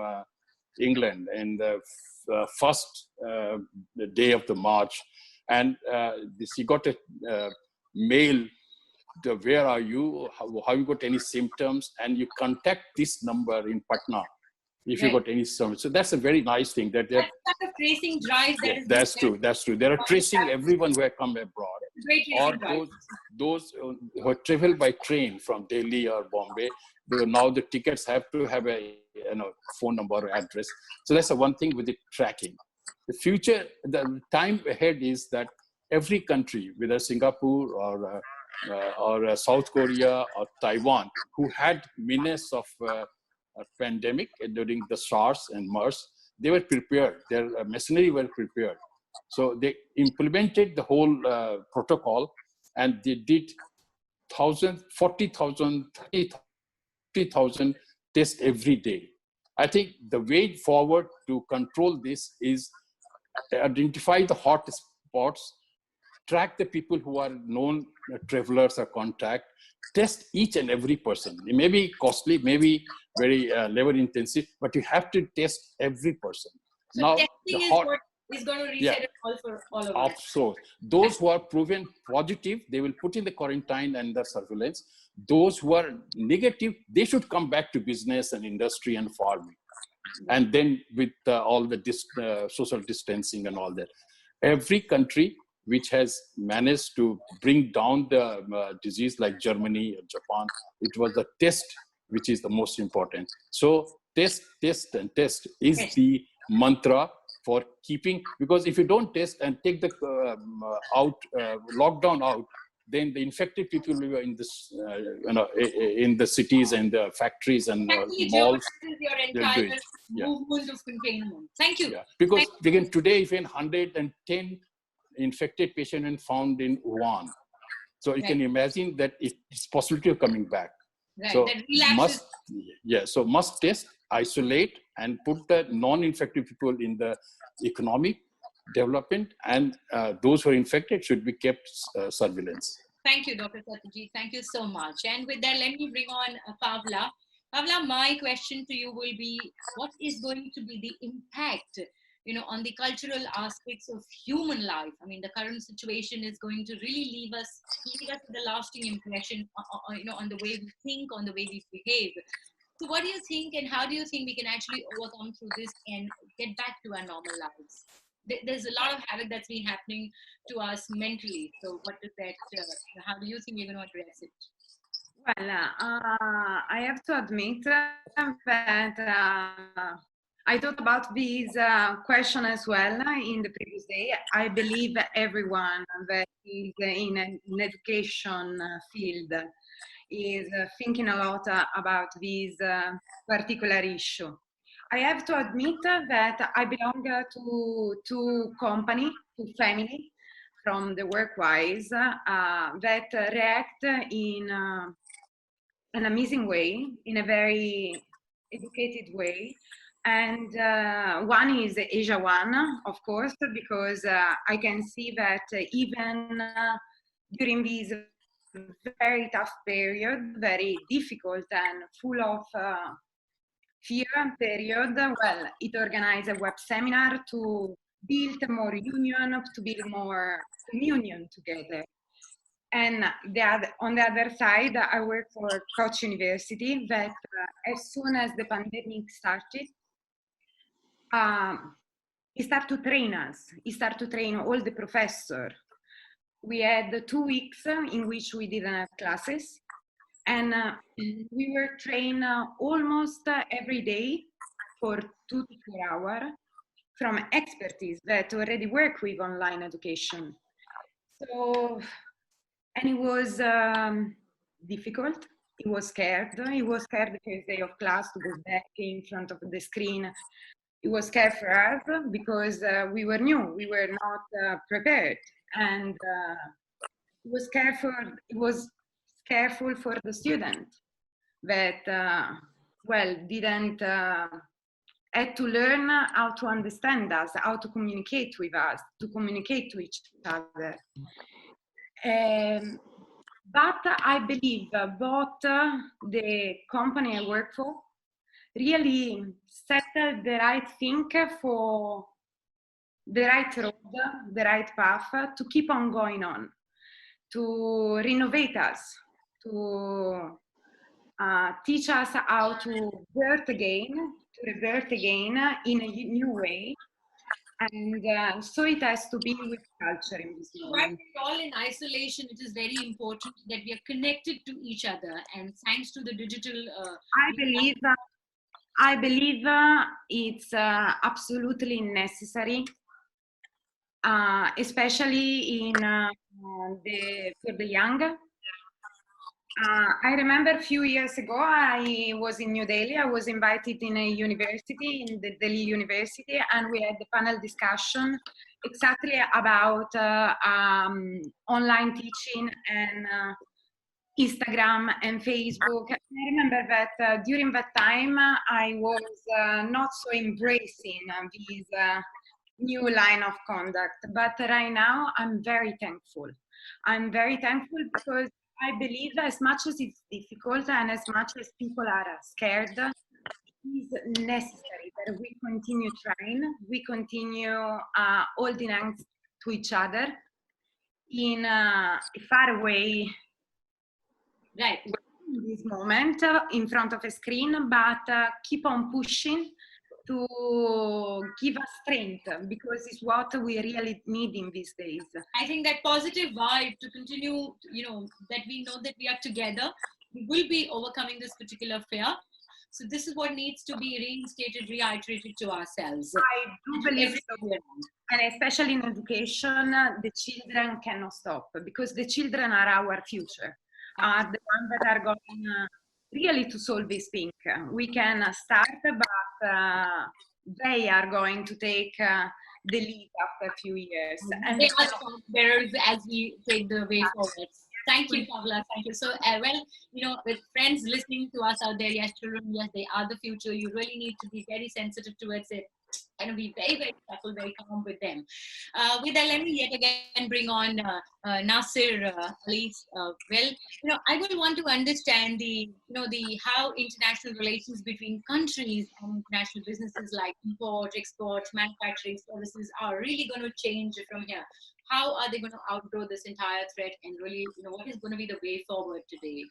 England in the first day of the March, and she got a mail. Where are you? Have you got any symptoms? And you contact this number in Patna if you got any symptoms. So that's a very nice thing. That that's kind of tracing drive. That's true. That's true. They are tracing everyone who have come abroad, or those who have traveled by train from Delhi or Bombay. Now the tickets have to have a phone number or address. So that's the one thing with the tracking. The future, the time ahead is that every country, whether Singapore or South Korea or Taiwan, who had menace of a pandemic during the SARS and MERS, they were prepared. Their machinery were prepared. So they implemented the whole protocol, and they did 40,000, 30,000 tests every day. I think the way forward to control this is identify the hot spots, track the people who are known travelers or contact, test each and every person. It may be costly, maybe very labor intensive, but you have to test every person. So now, testing is going to reset it all for all of us. So those who are proven positive, they will put in the quarantine and the surveillance. Those who are negative, they should come back to business and industry and farming. And then with all the social distancing and all that. Every country which has managed to bring down the disease, like Germany or Japan, it was the test which is the most important. So test, test, and test is the mantra for keeping, because if you don't test and take the lockdown out, then the infected people will be in this, in the cities and the factories and malls. Your entire movement of containment. Thank you. Yeah. Because again, today, even 110 infected patients and found in Wuhan. So you can imagine that it's possibility of coming back. Right. So must test, isolate, and put the non-infected people in the economic development, and those who are infected should be kept surveillance. Thank you, Dr. Satyajit. Thank you so much. And with that, let me bring on Paola. Paola, my question to you will be, what is going to be the impact, on the cultural aspects of human life? I mean, the current situation is going to really leave us with a lasting impression, on the way we think, on the way we behave. So what do you think, and how do you think we can actually overcome through this and get back to our normal lives? There's a lot of havoc that's been happening to us mentally. So what does that, how do you think you're going to address it? Well, I have to admit that I thought about this question as well in the previous day. I believe everyone that is in an education field is thinking a lot about this particular issue. I have to admit that I belong to company, to family, from the work-wise, that react in an amazing way, in a very educated way. And one is AsiaOne, of course, because I can see that even during this very tough period, very difficult and full of fear period, well, it organized a web seminar to build more union, to build more communion together. And on the other side, I work for KOC University, that as soon as the pandemic started, he started to train us. He started to train all the professors. We had 2 weeks in which we didn't have classes, and we were trained almost every day for 2 to 4 hours from expertise that already work with online education. So, and it was difficult. He was scared. He was scared the first day of class to go back in front of the screen. He was scared for us because we were new. We were not prepared, and it was careful for the student that didn't had to learn how to understand us, how to communicate with us, to communicate to each other. But I believe both the company I work for really settled the right thing for the right road, the right path to keep on going on, to renovate us, to teach us how to birth again, to rebirth again in a new way. And so it has to be with culture in this moment. We're all in isolation. It is very important that we are connected to each other, and thanks to the digital. I believe it's absolutely necessary, especially in for the young. I remember a few years ago, I was in New Delhi. I was invited in a university, in the Delhi University, and we had the panel discussion exactly about online teaching and Instagram and Facebook. I remember that during that time, I was not so embracing this new line of conduct. But right now, I'm very thankful. I'm very thankful because I believe as much as it's difficult and as much as people are scared, it is necessary that we continue trying, we continue holding hands to each other in a far away, right, in this moment in front of a screen, but keep on pushing to give us strength, because it's what we really need in these days. I think that positive vibe to continue, that we know that we are together, we will be overcoming this particular fear. So this is what needs to be reinstated, reiterated to ourselves. I do believe so. And especially in education, the children cannot stop, because the children are our future, are the ones that are going really to solve this thing. We can start, but they are going to take the lead after a few years. And they are bearers as we take the way forward. Thank you, Paola. Thank you. So, with friends listening to us out there, yes, children, yes, they are the future. You really need to be very sensitive towards it and be very, very careful, very calm with them. With that, let me yet again bring on Nasir, please. I would want to understand how international relations between countries and international businesses like import, export, manufacturing services are really going to change from here. How are they going to outgrow this entire threat, and really, what is going to be the way forward today?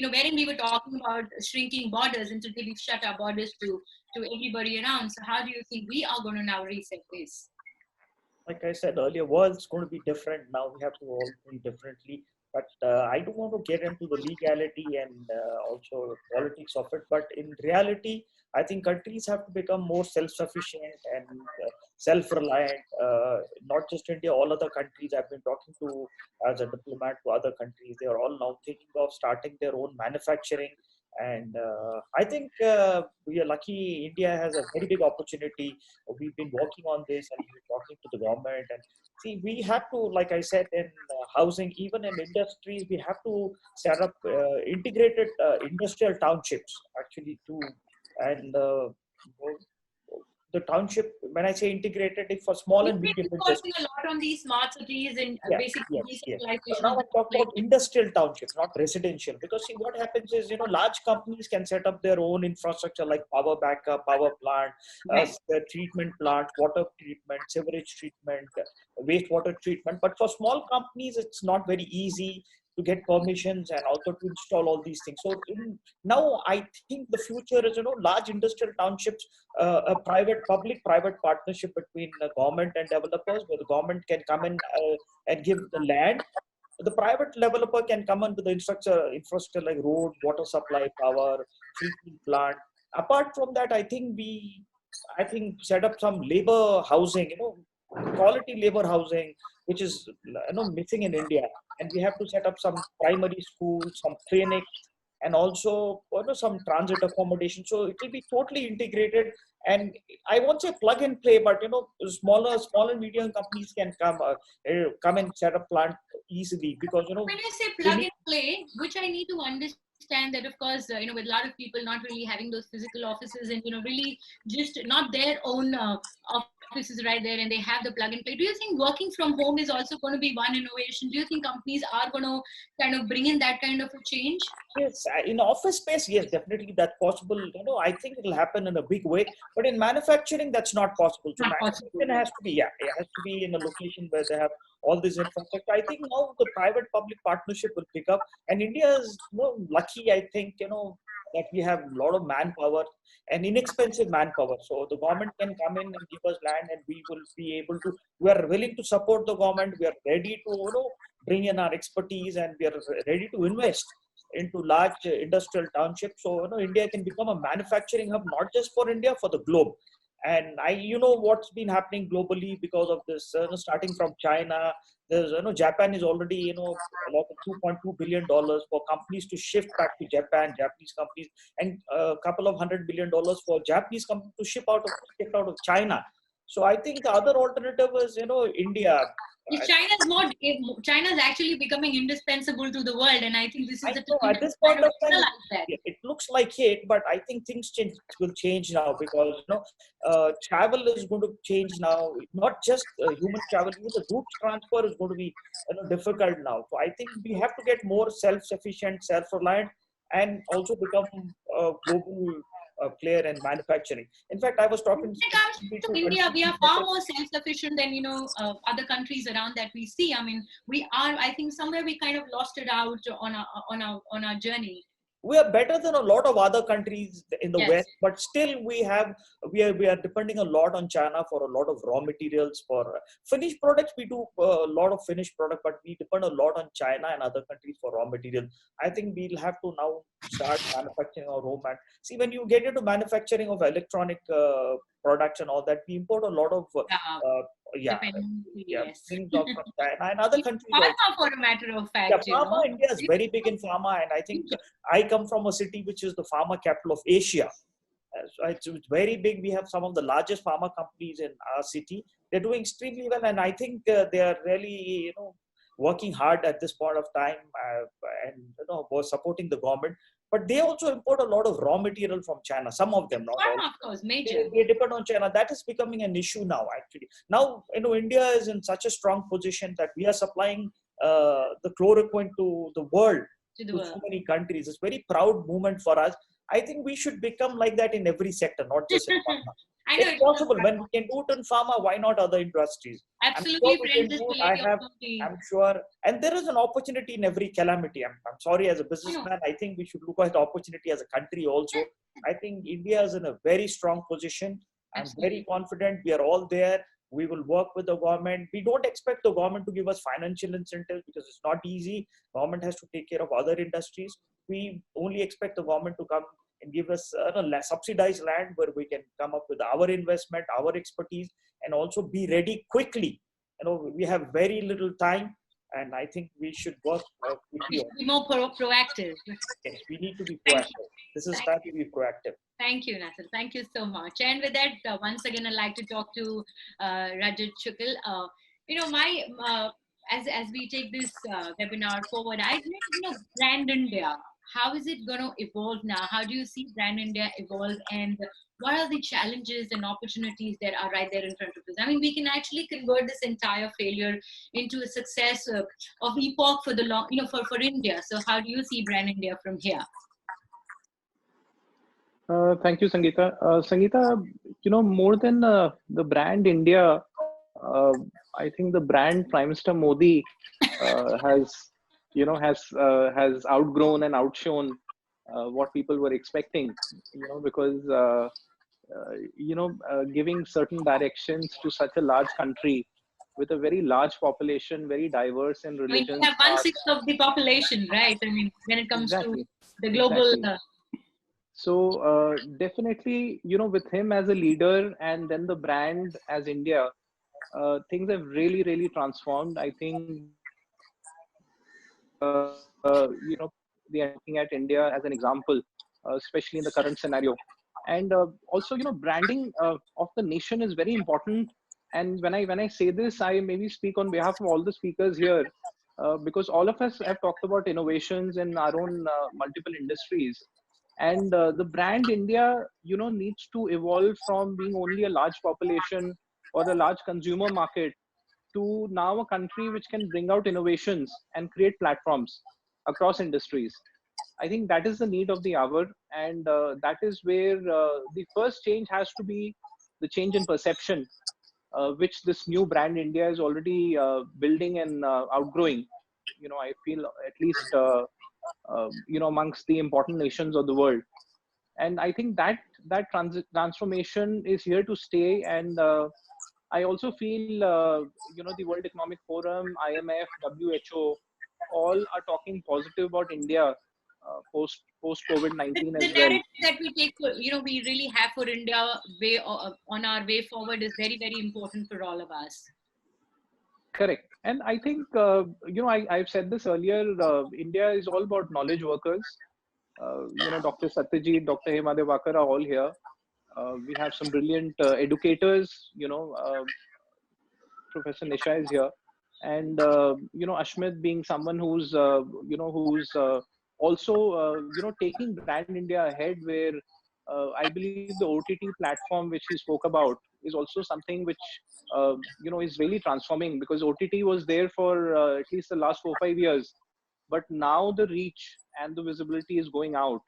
Wherein we were talking about shrinking borders, and today we've shut our borders to everybody around. So how do you think we are going to now reset this? Like I said earlier, world's going to be different now. We have to all think differently. But I don't want to get into the legality and also politics of it. But in reality, I think countries have to become more self-sufficient and self-reliant. Not just India, all other countries I've been talking to as a diplomat to other countries, they are all now thinking of starting their own manufacturing. And I think we are lucky. India has a very big opportunity. We've been working on this and we're talking to the government. And see, we have to, like I said, in housing, even in industries, we have to set up integrated industrial townships actually too. And the township, when I say integrated, it's for small and medium industries. We've been working a lot on these smart cities and basically decentralization. So now I'm talking about industrial townships, not residential. Because see, what happens is, large companies can set up their own infrastructure like power backup, power plant, treatment plant, water treatment, sewerage treatment, wastewater treatment. But for small companies, it's not very easy. to get permissions and also to install all these things. So now I think the future is, large industrial townships, a public-private partnership between the government and developers, where the government can come in and give the land. The private developer can come in with the infrastructure like road, water supply, power, treatment plant. Apart from that, I think set up some labor housing, quality labor housing, which is missing in India. And we have to set up some primary schools, some clinics, and also some transit accommodation. So it will be totally integrated. And I won't say plug and play, but small and medium companies can come and set up plant easily, because when I say plug and play, which I need to understand that, of course, with a lot of people not really having those physical offices and really just not their own offices right there, and they have the plug and play. Do you think working from home is also going to be one innovation? Do you think companies are going to kind of bring in that kind of a change? Yes, in office space, yes, definitely that's possible. I think it'll happen in a big way. But in manufacturing, that's not possible. So manufacturing has to be, it has to be in a location where they have all this infrastructure. I think now the private-public partnership will pick up, and India is lucky. I think that we have a lot of manpower and inexpensive manpower. So the government can come in and give us land, and we will be able to. We are willing to support the government. We are ready to bring in our expertise, and we are ready to invest into large industrial townships. So India can become a manufacturing hub, not just for India, for the globe. And what's been happening globally because of this, starting from China. There's, Japan is already, about $2.2 billion for companies to shift back to Japan, Japanese companies, and a couple of $100 billion for Japanese companies to shift out of China. So I think the other alternative is, India. China is actually becoming indispensable to the world, and I think this is at this point of time, it looks like it, but I think things will change now, because travel is going to change now. Not just human travel, even the goods transfer is going to be difficult now. So I think we have to get more self-sufficient, self-reliant, and also become a global player in manufacturing. In fact, I was talking. When it comes to India, we are far more self-sufficient than other countries around that we see. I mean, we are. I think somewhere we kind of lost it out on our journey. We are better than a lot of other countries in the West, but still we are depending a lot on China for a lot of raw materials. For finished products, we do a lot of finished product, but we depend a lot on China and other countries for raw materials. I think we'll have to now start manufacturing our own. See, when you get into manufacturing of electronic products and all that, we import a lot of things from China and other countries. Pharma, for a matter of fact. Pharma, India is very big in pharma, and I think I come from a city which is the pharma capital of Asia. It's very big. We have some of the largest pharma companies in our city. They're doing extremely well, and I think they are really, working hard at this point of time, and was supporting the government. But they also import a lot of raw material from China. Some of them, not all. Of course, major. They depend on China. That is becoming an issue now. Actually, now India is in such a strong position that we are supplying the chloroquine to the world, to so many countries. It's a very proud moment for us. I think we should become like that in every sector, not just in pharma. It's possible. When we can do it in pharma, why not other industries? Absolutely, I'm sure. And there is an opportunity in every calamity. I'm sorry, as a businessman, I think we should look at the opportunity as a country also. I think India is in a very strong position. I'm very confident we are all there. We will work with the government. We don't expect the government to give us financial incentives, because it's not easy. Government has to take care of other industries. We only expect the government to come and give us subsidized land where we can come up with our investment, our expertise, and also be ready quickly. We have very little time, and I think we should work quickly. Be more proactive. Yes, we need to be proactive. This is time to be proactive. Thank you, Nasir. Thank you so much. And with that, once again, I'd like to talk to Rajat Shukal. As we take this webinar forward, I think, Brand India, how is it going to evolve now? How do you see Brand India evolve? And what are the challenges and opportunities that are right there in front of us? I mean, we can actually convert this entire failure into a success of epoch for the long, for India. So how do you see Brand India from here? Thank you, Sangita. Sangita, more than the brand India, I think the brand Prime Minister Modi has, has outgrown and outshone what people were expecting, because giving certain directions to such a large country with a very large population, very diverse in I mean, religions. we have 1/6 of the population, right? I mean, when it comes Exactly. to the global. Exactly. So definitely, with him as a leader and then the brand as India, things have really, really transformed. I think, they are looking at India as an example, especially in the current scenario. And also, branding of the nation is very important. And when I say this, I maybe speak on behalf of all the speakers here, because all of us have talked about innovations in our own multiple industries. And the brand India, needs to evolve from being only a large population or a large consumer market to now a country which can bring out innovations and create platforms across industries. I think that is the need of the hour, and that is where the first change has to be the change in perception, which this new brand India is already building and outgrowing. I feel at least amongst the important nations of the world, and I think that transformation is here to stay. And I also feel the World Economic Forum, IMF, WHO, all are talking positive about India post COVID-19 The as well. narrative that we take, we really have for India on our way forward is very, very important for all of us. Correct. And I think, I've said this earlier, India is all about knowledge workers. Dr. Satyajit, Dr. Hema Divakar are all here. We have some brilliant educators, Professor Nisha is here. And, Ashmit being someone who's also, taking brand India ahead, where I believe the OTT platform, which he spoke about, is also something which, is really transforming, because OTT was there for at least the last 4-5 years. But now the reach and the visibility is going out,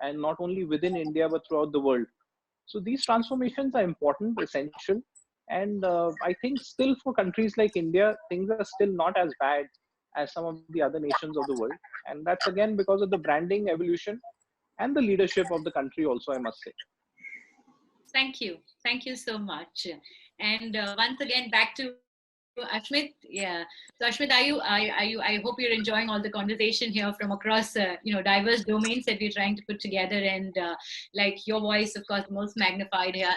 and not only within India, but throughout the world. So these transformations are important, essential. And I think still for countries like India, things are still not as bad as some of the other nations of the world. And that's again because of the branding evolution and the leadership of the country also, I must say. Thank you. Thank you so much. And once again, back to Ashmit. Yeah. So Ashmit, I hope you're enjoying all the conversation here from across, diverse domains that we're trying to put together. And like your voice, of course, most magnified here.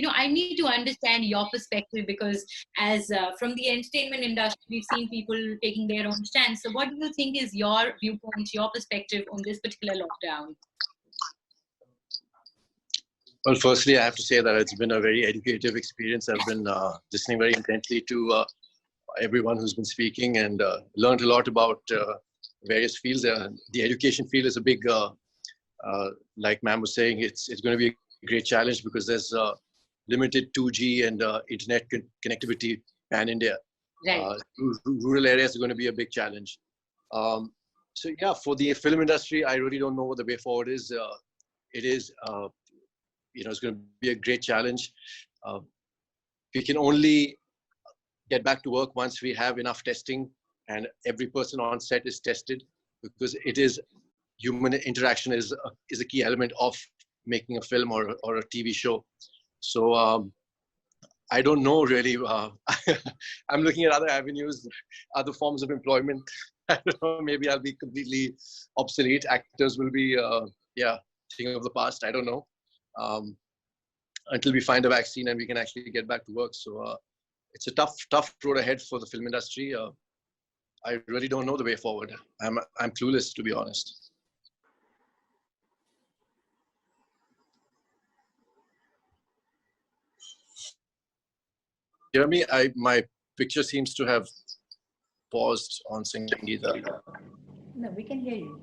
I need to understand your perspective, because as from the entertainment industry, we've seen people taking their own stance. So what do you think is your viewpoint, your perspective on this particular lockdown? Well, firstly, I have to say that it's been a very educative experience. I've been listening very intently to everyone who's been speaking, and learned a lot about various fields. The education field is a big, like ma'am was saying, it's going to be a great challenge, because there's limited 2G and internet connectivity pan-India. Right. Rural areas are going to be a big challenge. So yeah, for the film industry, I really don't know what the way forward is. It is, it's going to be a great challenge. We can only get back to work once we have enough testing and every person on set is tested, because it is human interaction is a key element of making a film or a TV show. So I don't know really. I'm looking at other avenues, other forms of employment. I don't know, maybe I'll be completely obsolete. Actors will be, thing of the past. I don't know. Until we find a vaccine and we can actually get back to work. So it's a tough road ahead for the film industry. I really don't know the way forward. I'm clueless, to be honest. Hear me? My picture seems to have paused on Sangita. No, we can hear you.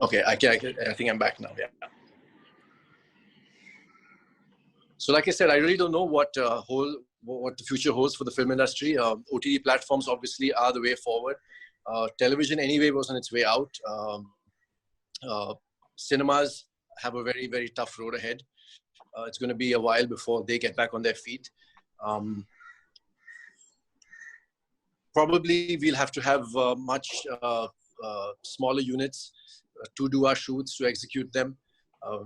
Okay, I think I'm back now. Yeah. So like I said, I really don't know what the future holds for the film industry. OTT platforms obviously are the way forward. Television anyway was on its way out. Cinemas have a very, very tough road ahead. It's going to be a while before they get back on their feet. probably we'll have to have much smaller units to do our shoots, to execute them.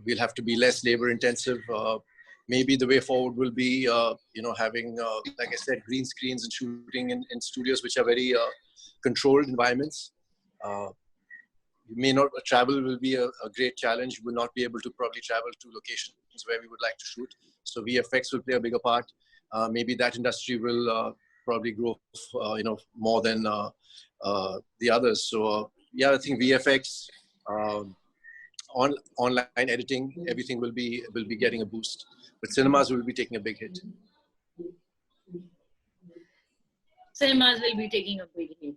We'll have to be less labor intensive. Maybe the way forward will be, having, like I said, green screens and shooting in studios which are very controlled environments. Travel will be a great challenge. We'll not be able to probably travel to locations where we would like to shoot. So VFX will play a bigger part. Maybe that industry will probably grow, more than the others. So yeah, I think VFX, online editing, everything will be getting a boost. But cinemas will be taking a big hit. Cinemas will be taking a big hit.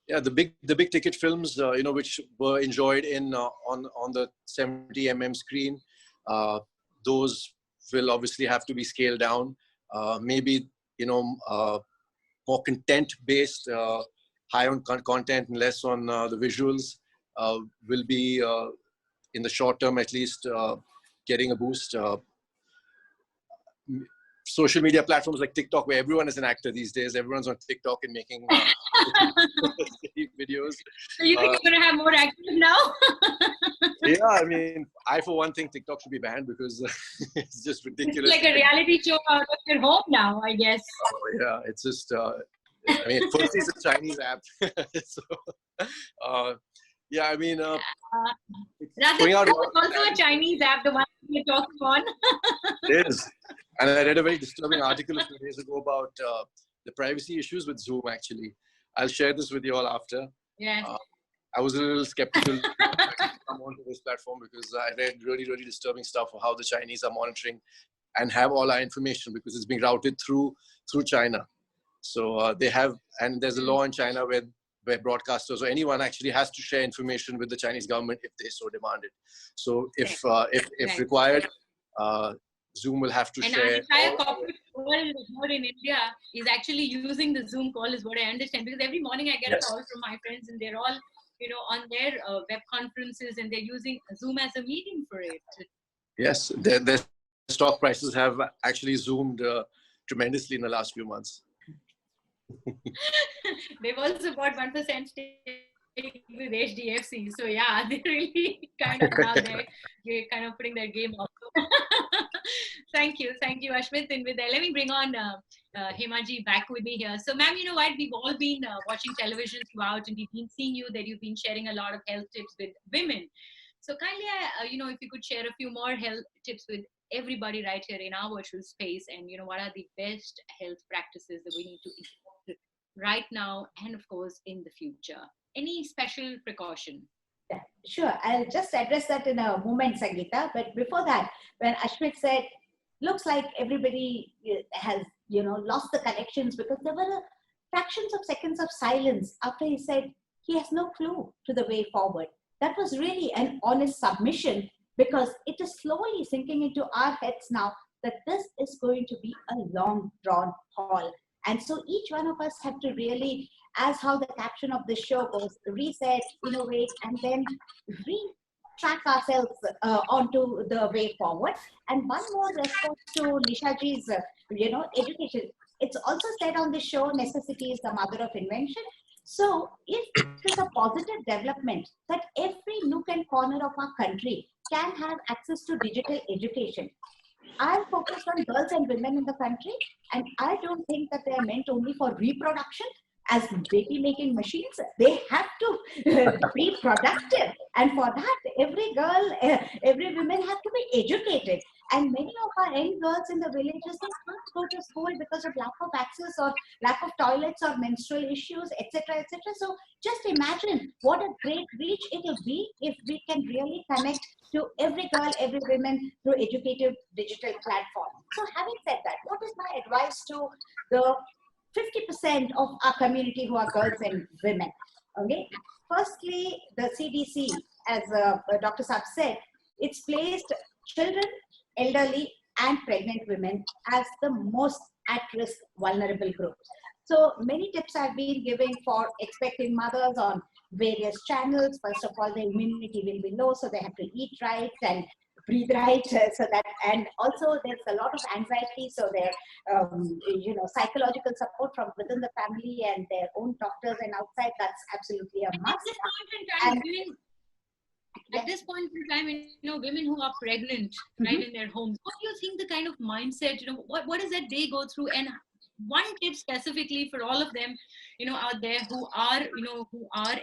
Yeah, the big ticket films, which were enjoyed on the 70mm screen, those will obviously have to be scaled down. Maybe more content-based, high on content and less on the visuals, will be in the short term at least getting a boost. Social media platforms like TikTok, where everyone is an actor these days. Everyone's on TikTok and making videos. So you think you're going to have more actors now? Yeah, I mean, I for one think TikTok should be banned because it's just ridiculous. It's like a reality show out of your home now, I guess. Oh, yeah, it's just, firstly it's a Chinese app. Yeah, I mean, Rajat, also a Chinese app, the one you're talking on. It is. And I read a very disturbing article a few days ago about the privacy issues with Zoom, actually. I'll share this with you all after. Yeah. I was a little skeptical to come onto this platform because I read really, really disturbing stuff of how the Chinese are monitoring and have all our information because it's being routed through China. So they have, and there's a law in China where broadcasters or anyone actually has to share information with the Chinese government if they so demand it. So if required, Zoom will have to share. And our entire corporate world here in India is actually using the Zoom call, is what I understand. Because every morning I get a call from my friends, and they're all, on their web conferences, and they're using Zoom as a medium for it. Yes, their stock prices have actually zoomed tremendously in the last few months. They've also got 1% stake with HDFC. So yeah, they're really kind of now they're kind of putting their game up. Thank you, Ashmit. And with that, let me bring on Hema ji back with me here. So ma'am, you know what? We've all been watching television throughout, and we've been seeing that you've been sharing a lot of health tips with women. So kindly, if you could share a few more health tips with everybody right here in our virtual space, and what are the best health practices that we need to implement right now and of course in the future? Any special precaution? Yeah, sure. I'll just address that in a moment, Sangita. But before that, when Ashmit said, looks like everybody has, lost the connections because there were fractions of seconds of silence after he said he has no clue to the way forward. That was really an honest submission because it is slowly sinking into our heads now that this is going to be a long drawn haul. And so each one of us have to really, as how the caption of the show goes, reset, innovate, and then track ourselves onto the way forward. And one more response to Nisha ji's, education. It's also said on the show, necessity is the mother of invention. So if it is a positive development that every nook and corner of our country can have access to digital education, I focus on girls and women in the country, and I don't think that they are meant only for reproduction as baby making machines. They have to be productive, and for that every girl, every woman have to be educated. And many of our young girls in the villages, they can't go to school because of lack of access or lack of toilets or menstrual issues, etc., etc. So just imagine what a great reach it will be if we can really connect to every girl, every woman through educative digital platforms. So having said that, what is my advice to the 50% of our community who are girls and women? Okay. Firstly, the CDC, as Dr. Saab said, it's placed children, elderly, and pregnant women as the most at-risk vulnerable groups. So many tips I've been giving for expecting mothers on various channels. First of all, their immunity will be low, so they have to eat right and breathe right, so that, and also there's a lot of anxiety, so there, psychological support from within the family and their own doctors and outside, that's absolutely a must. At this point in time, women who are pregnant, right, in their homes, what do you think the kind of mindset, what is that they go through? And one tip specifically for all of them, out there who are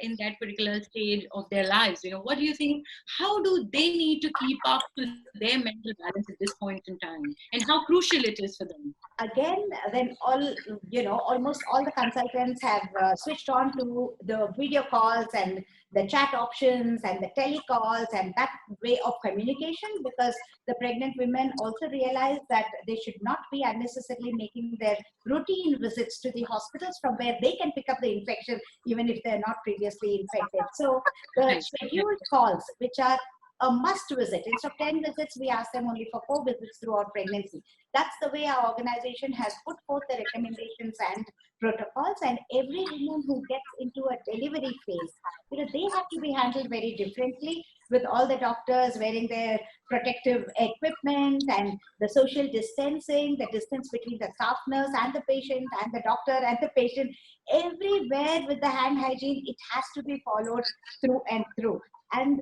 in that particular stage of their lives, what do you think, how do they need to keep up to their mental balance at this point in time, and how crucial it is for them? Again, then almost all the consultants have switched on to the video calls and the chat options and the telecalls and that way of communication, because the pregnant women also realize that they should not be unnecessarily making their routine visits to the hospitals from where they can pick up the infection even if they're not previously infected. So the scheduled calls, which are a must visit, instead of 10 visits, we ask them only for 4 visits throughout pregnancy. That's the way our organization has put forth the recommendations and protocols, and every woman who gets into a delivery phase, they have to be handled very differently, with all the doctors wearing their protective equipment and the social distancing, the distance between the staff nurse and the patient and the doctor and the patient, everywhere with the hand hygiene, it has to be followed through and through. And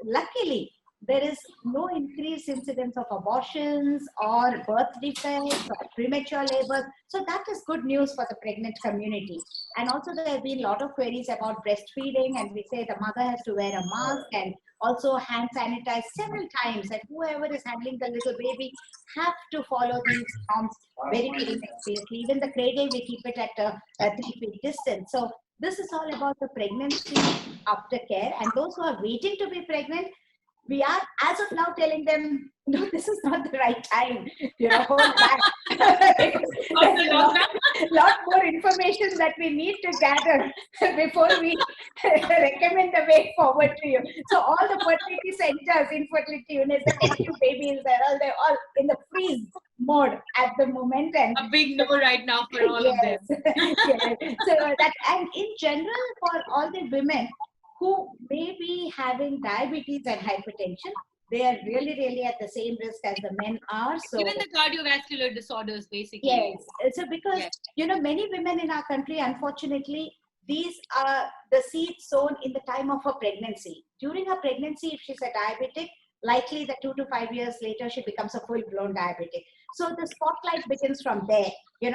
luckily, there is no increased incidence of abortions or birth defects or premature labor. So that is good news for the pregnant community. And also there have been a lot of queries about breastfeeding, and we say the mother has to wear a mask and also hand sanitize several times, and whoever is handling the little baby have to follow these norms very, very seriously. Even the cradle, we keep it at a 3-feet distance. So this is all about the pregnancy aftercare, and those who are waiting to be pregnant, we are as of now telling them, no, this is not the right time. Hold back. There's a lot more information that we need to gather before we recommend the way forward to you. So all the fertility centers, infertility units, the NICU babies, they're all in the freeze mode at the moment. And a big no right now for all of them. Yes. So that, and in general, for all the women who may be having diabetes and hypertension, they are really, really at the same risk as the men are. So even the cardiovascular disorders, basically. Yes. So because, many women in our country, unfortunately, these are the seeds sown in the time of her pregnancy. During her pregnancy, if she's a diabetic, likely that 2 to 5 years later, she becomes a full-blown diabetic. So the spotlight begins from there.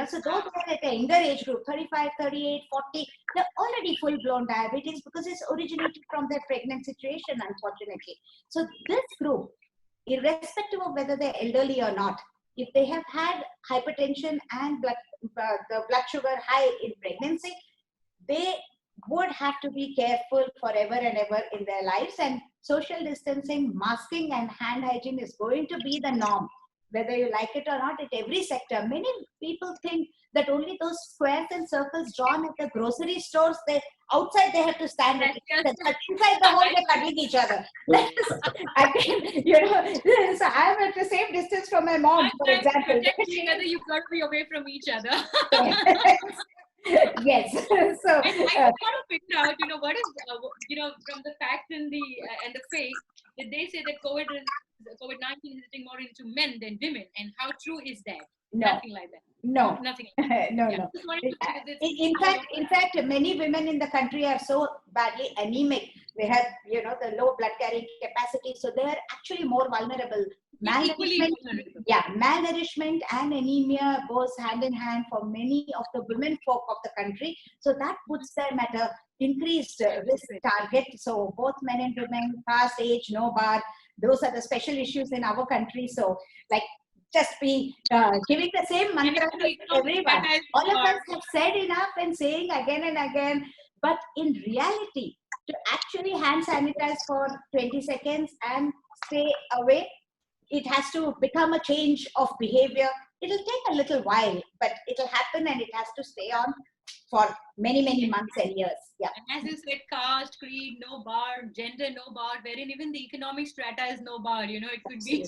So those who are at a younger age group, 35, 38, 40, they're already full-blown diabetes because it's originated from their pregnant situation, unfortunately. So this group, irrespective of whether they're elderly or not, if they have had hypertension and the blood sugar high in pregnancy, they would have to be careful forever and ever in their lives. And social distancing, masking, and hand hygiene is going to be the norm, whether you like it or not, at every sector. Many people think that only those squares and circles drawn at the grocery stores, outside they have to stand at inside the home they're cuddling each other. So I'm at the same distance from my mom, for example. Together, you've got to be away from each other. Yes. So I just want to figure out, what is, from the facts and the fake, did they say that COVID-19 is hitting more into men than women, and how true is that? No. Nothing like that. No. Nothing. No. In fact, many women in the country are so badly anemic. They have, the low blood carrying capacity, so they are actually more vulnerable. Malnourishment and anemia goes hand in hand for many of the women folk of the country. So that puts them at a increased risk target. So both men and women, past age, no bar, those are the special issues in our country. So just be giving the same mantra to everyone. All of us have said enough and saying again and again, but in reality, to actually hand sanitize for 20 seconds and stay away, it has to become a change of behavior. It'll take a little while, but it'll happen, and it has to stay on for many, many months and years. Yeah. And as you said, caste, creed, no bar, gender, no bar, wherein even the economic strata is no bar. It could be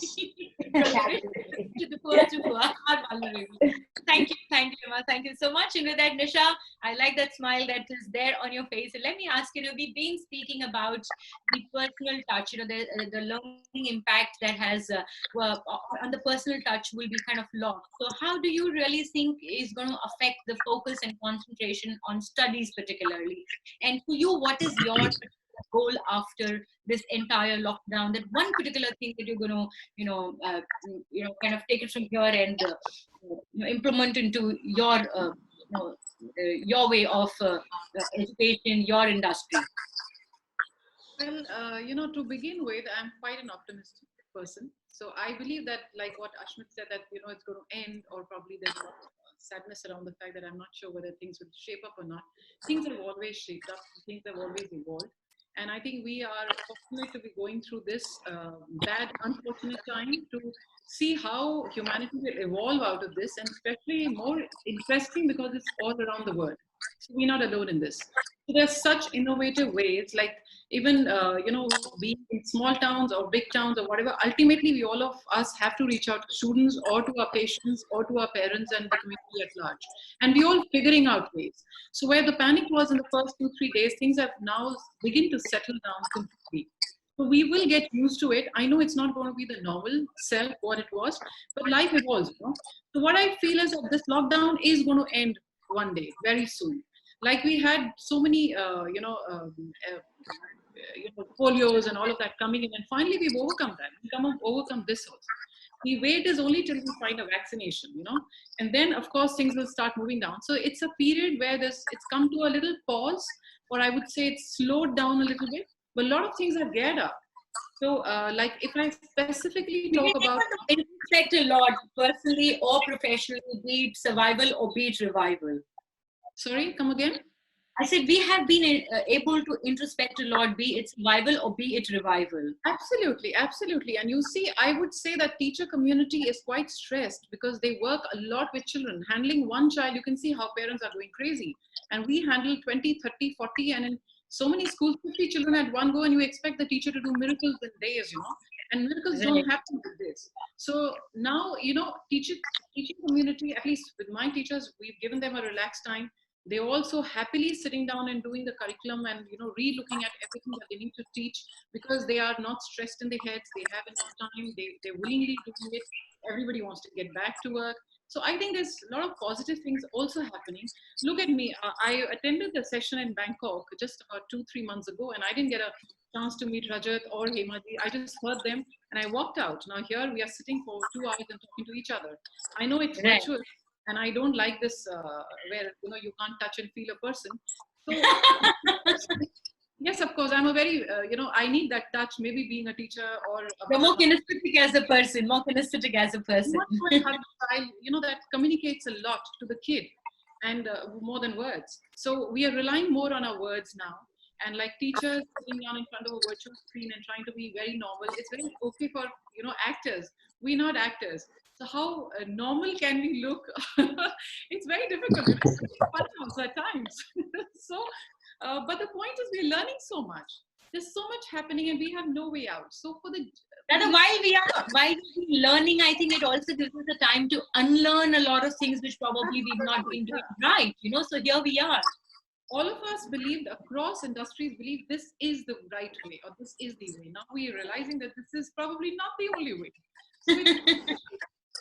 To the poor who are vulnerable. Thank you, Hema. Thank you so much. And with that, Nisha, I like that smile that is there on your face. And let me ask you, we've been speaking about the personal touch, the learning impact that has on the personal touch will be kind of lost. So how do you really think is going to affect the focus and concentration on studies particularly? And for you, what is your goal after this entire lockdown? That one particular thing that you're going to, kind of take it from here and implement into your way of education, your industry. Well, to begin with, I'm quite an optimistic person. So I believe that, like what Ashmit said, that, it's going to end, or probably there's a lot of sadness around the fact that I'm not sure whether things will shape up or not. Things have always shaped up. Things have always evolved. And I think we are fortunate to be going through this bad, unfortunate time to see how humanity will evolve out of this, and especially more interesting because it's all around the world. So we're not alone in this. So there's such innovative ways, like even, being in small towns or big towns or whatever, ultimately we all of us have to reach out to students or to our patients or to our parents and the community at large. And we all figuring out ways. So where the panic was in the first 2-3 days, things have now begin to settle down completely. So we will get used to it. I know it's not going to be the normal self, what it was, but life evolves. So what I feel is that this lockdown is going to end one day, very soon. Like we had so many, folios and all of that coming in, and finally we've overcome that. We've overcome this also. The wait is only till we find a vaccination, and then of course things will start moving down. So it's a period where it's come to a little pause, or I would say it's slowed down a little bit, but a lot of things are geared up. So like if I specifically talk about introspect a lot, personally or professionally, be it survival or be it revival. Sorry, come again? I said we have been able to introspect a lot, be it survival or be it revival. Absolutely, absolutely. And you see, I would say that teacher community is quite stressed because they work a lot with children. Handling one child, you can see how parents are going crazy. And we handle 20, 30, 40, and in so many schools, 50 children at one go, and you expect the teacher to do miracles in days, and miracles don't happen with this. So now, teaching community, at least with my teachers, we've given them a relaxed time. They also happily sitting down and doing the curriculum and, re-looking at everything that they need to teach, because they are not stressed in their heads. They have enough time. They're willingly doing it. Everybody wants to get back to work. So I think there's a lot of positive things also happening. Look at me. I attended the session in Bangkok just about 2-3 months ago, and I didn't get a chance to meet Rajat or Hema. I just heard them and I walked out. Now here we are sitting for 2 hours and talking to each other. I know it's virtual, and I don't like this where you can't touch and feel a person. So yes, of course, I'm a very I need that touch. Maybe being a teacher or you're more kinesthetic as a person. More kinesthetic as a person. That communicates a lot to the kid, and more than words. So we are relying more on our words now. And like teachers sitting down in front of a virtual screen and trying to be very normal, it's very okay for actors. We're not actors. So how normal can we look? It's very difficult. It's fun also at times. So, but the point is we're learning so much. There's so much happening and we have no way out. So for while we're learning, I think it also gives us the time to unlearn a lot of things which probably we've not been doing right. So here we are. All of us believed, across industries, believe this is the right way, or this is the way. Now we are realizing that this is probably not the only way.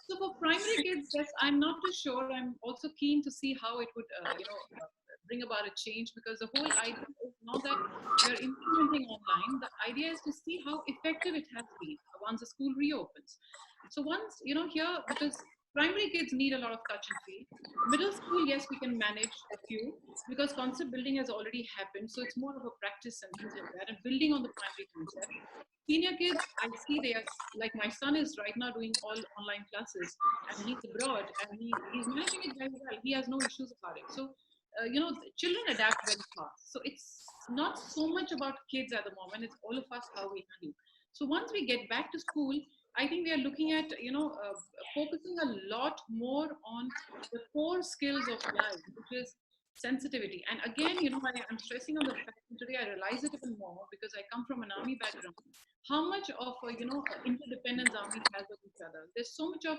So for primary kids, yes, I'm not too sure. I'm also keen to see how it would, bring about a change, because the whole idea is not that we're implementing online. The idea is to see how effective it has been once the school reopens. So once, here, because primary kids need a lot of touch and feel. Middle school, yes, we can manage a few because concept building has already happened. So it's more of a practice and things like that, and building on the primary concept. Senior kids, I see they are, like my son is right now doing all online classes, and he's abroad and he's managing it very well. He has no issues about it. So, children adapt very fast. So it's not so much about kids at the moment. It's all of us, how we handle. So once we get back to school, I think we are looking at, focusing a lot more on the core skills of life, which is sensitivity. And again, I'm stressing on the fact, and today I realize it even more because I come from an army background, how much of interdependence army has of each other. There's so much of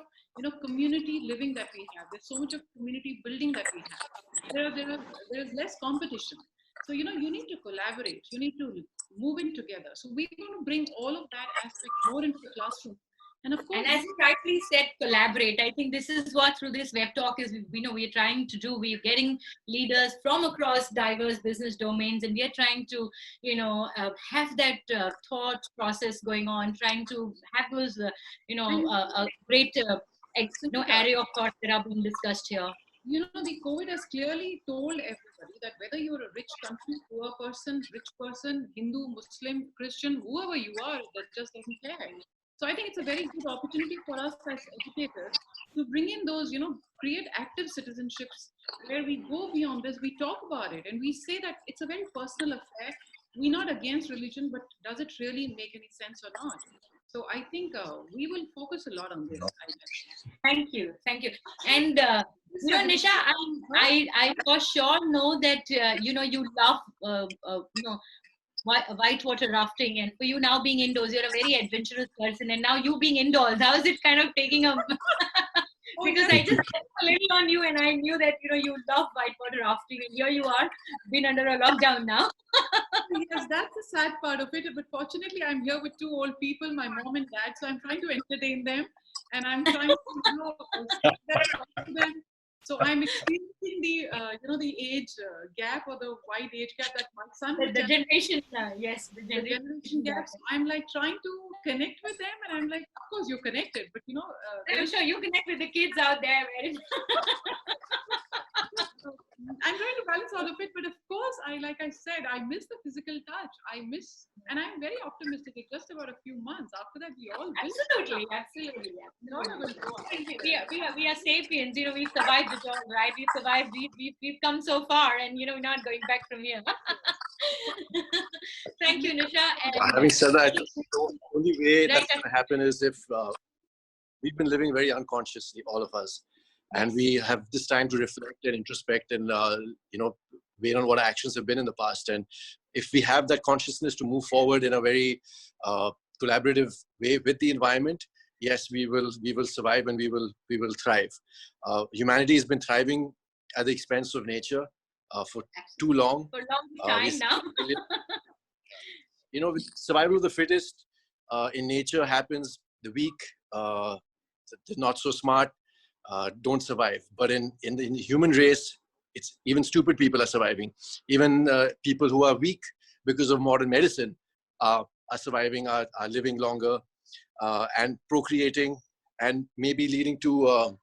community living that we have. There's so much of community building that we have. There's less competition. So you need to collaborate. You need to move in together. So we're going to bring all of that aspect more into the classroom. And of course, and as you rightly said, collaborate. I think this is what through this web talk is we're trying to do. We're getting leaders from across diverse business domains, and we are trying to have that thought process going on, trying to have those a great array of thoughts that are being discussed here. The COVID has clearly told everybody that whether you're a rich country, poor person, rich person, Hindu, Muslim, Christian, whoever you are, that just doesn't care. So I think it's a very good opportunity for us as educators to bring in those, create active citizenships where we go beyond this, we talk about it, and we say that it's a very personal affair. We're not against religion, but does it really make any sense or not? So I think we will focus a lot on this. Thank you. And Nisha, I for sure know that you love whitewater rafting, and for you now being indoors, you're a very adventurous person, and now you being indoors, how is it kind of taking a because I just read a little on you, and I knew that you love whitewater rafting, and here you are, been under a lockdown now. Yes, that's the sad part of it. But fortunately, I'm here with two old people, my mom and dad. So I'm trying to entertain them, and I'm trying to them. So I'm experiencing the age gap or the wide age gap that my son. The generation, yes, the generation gap. So I'm like trying to connect with them, and I'm like, of course you're connected, but I'm sure you connect with the kids out there. I'm trying to balance all of it, but of course, like I said, I miss the physical touch. And I'm very optimistic. It's just about a few months. After that, we all absolutely. We are sapiens. We've survived it all, right? We've survived. We've come so far, and we're not going back from here. Thank you, Nisha. And having said that, the only way that's going to happen is if we've been living very unconsciously, all of us. And we have this time to reflect and introspect and, wait on what our actions have been in the past. And if we have that consciousness to move forward in a very collaborative way with the environment, yes, we will survive and we will thrive. Humanity has been thriving at the expense of nature for too long. For a long time now. With survival of the fittest in nature happens. The weak, the not so smart, don't survive. But in the human race, it's even stupid people are surviving. Even people who are weak because of modern medicine are surviving, are living longer, and procreating, and maybe leading to a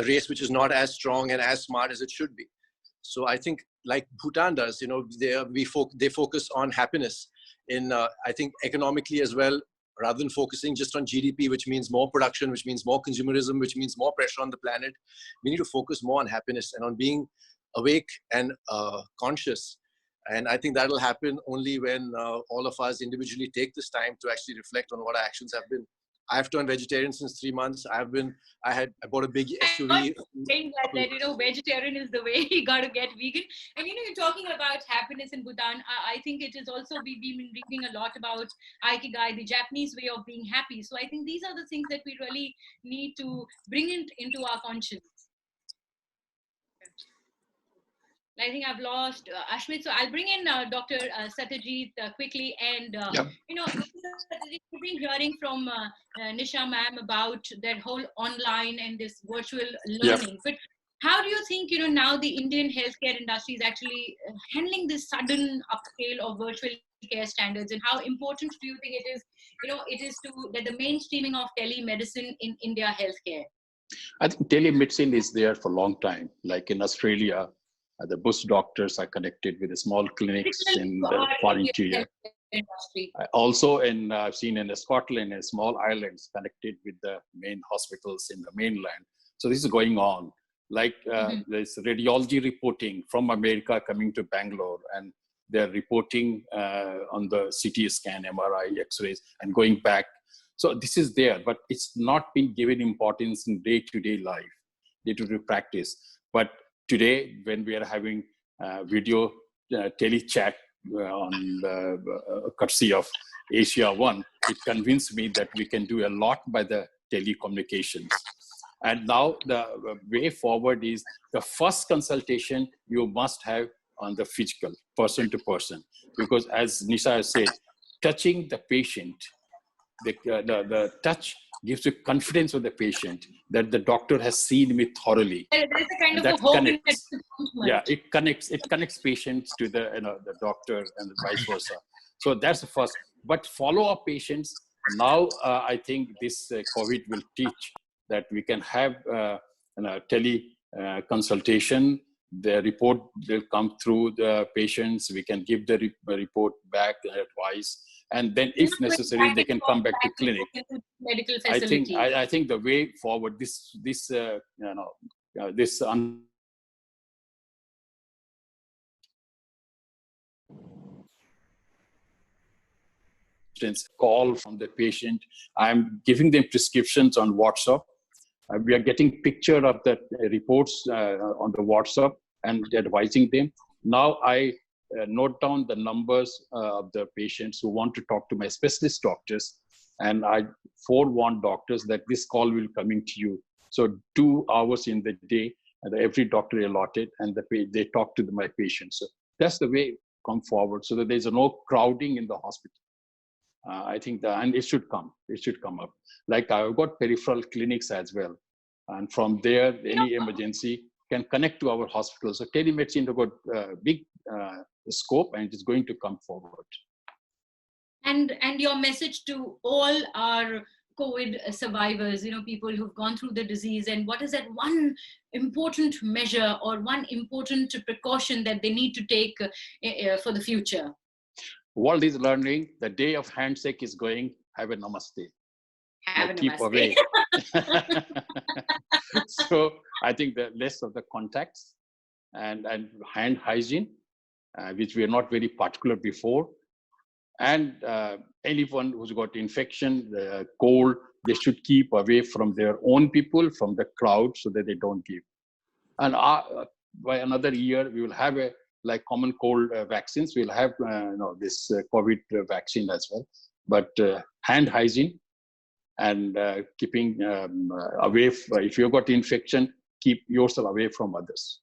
race which is not as strong and as smart as it should be. So I think, like Bhutan does, they focus on happiness in I think economically as well, rather than focusing just on GDP, which means more production, which means more consumerism, which means more pressure on the planet. We need to focus more on happiness and on being awake and conscious. And I think that'll happen only when all of us individually take this time to actually reflect on what our actions have been. I've turned vegetarian since 3 months. I bought a big SUV. I'm not saying that vegetarian is the way you got to get vegan. And you're talking about happiness in Bhutan. I think it is also we've been reading a lot about Ikigai, the Japanese way of being happy. So I think these are the things that we really need to bring into our conscience. I think I've lost Ashmit, so I'll bring in Dr. Satyajit quickly. And Satyajit, we've been hearing from Nisha ma'am about that whole online and this virtual learning. But how do you think now the Indian healthcare industry is actually handling this sudden upscale of virtual care standards, and how important do you think it is that the mainstreaming of telemedicine in India healthcare? I think telemedicine is there for a long time. Like in Australia, the bush doctors are connected with the small clinics in the far interior. Also, I've seen in Scotland, in small islands connected with the main hospitals in the mainland. So this is going on. Like there's radiology reporting from America coming to Bangalore, and they're reporting on the CT scan, MRI, X-rays, and going back. So this is there, but it's not been given importance in day-to-day life, day-to-day practice. But today, when we are having video tele chat on the courtesy of AsiaOne, it convinced me that we can do a lot by the telecommunications. And now the way forward is the first consultation you must have on the physical, person to person, because as Nisha has said, touching the patient, the touch gives you confidence of the patient that the doctor has seen me thoroughly. There's a kind of that a hope connects. that Yeah, it connects patients to the the doctor and vice versa. So that's the first. But follow-up patients now, I think this COVID will teach that we can have tele consultation. The report will come through the patients. We can give the report back, advice, and then if necessary, they can come back to clinic. Medical facility. I think the way forward, this call from the patient. I'm giving them prescriptions on WhatsApp. We are getting picture of the reports on the WhatsApp and advising them. Now I note down the numbers of the patients who want to talk to my specialist doctors, and I forewarn doctors that this call will coming to you. So 2 hours in the day, and every doctor allotted, and they talk to my patients. So that's the way come forward, so that there's no crowding in the hospital. I think and it should come up. Like I've got peripheral clinics as well. And from there, any emergency can connect to our hospital. So telemedicine has got big scope, and it's going to come forward. And your message to all our COVID survivors, people who've gone through the disease, and what is that one important measure or one important precaution that they need to take for the future? World is learning. The day of handshake is going. Have a namaste. Have a keep namaste. Away. So I think the less of the contacts and hand hygiene, which we are not very particular before. And anyone who's got infection, cold, they should keep away from their own people, from the crowd, so that they don't give. And by another year, we will have like common cold vaccines. We'll have this COVID vaccine as well. But hand hygiene and keeping away. If you've got infection, keep yourself away from others.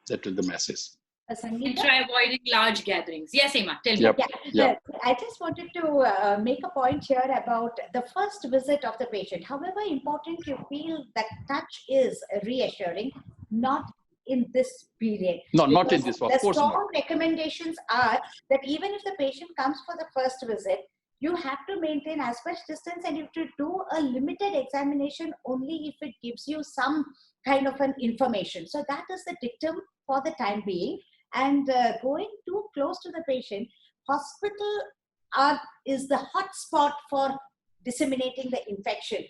That is the message. And try avoiding large gatherings. Yes, Hema, tell me. Yep. I just wanted to make a point here about the first visit of the patient. However important you feel that touch is reassuring, not in this period. No, not in this. Of course not. The strong recommendations are that even if the patient comes for the first visit, you have to maintain as much distance, and you have to do a limited examination only if it gives you some kind of an information. So that is the dictum for the time being. And going too close to the patient, hospital is the hot spot for disseminating the infection.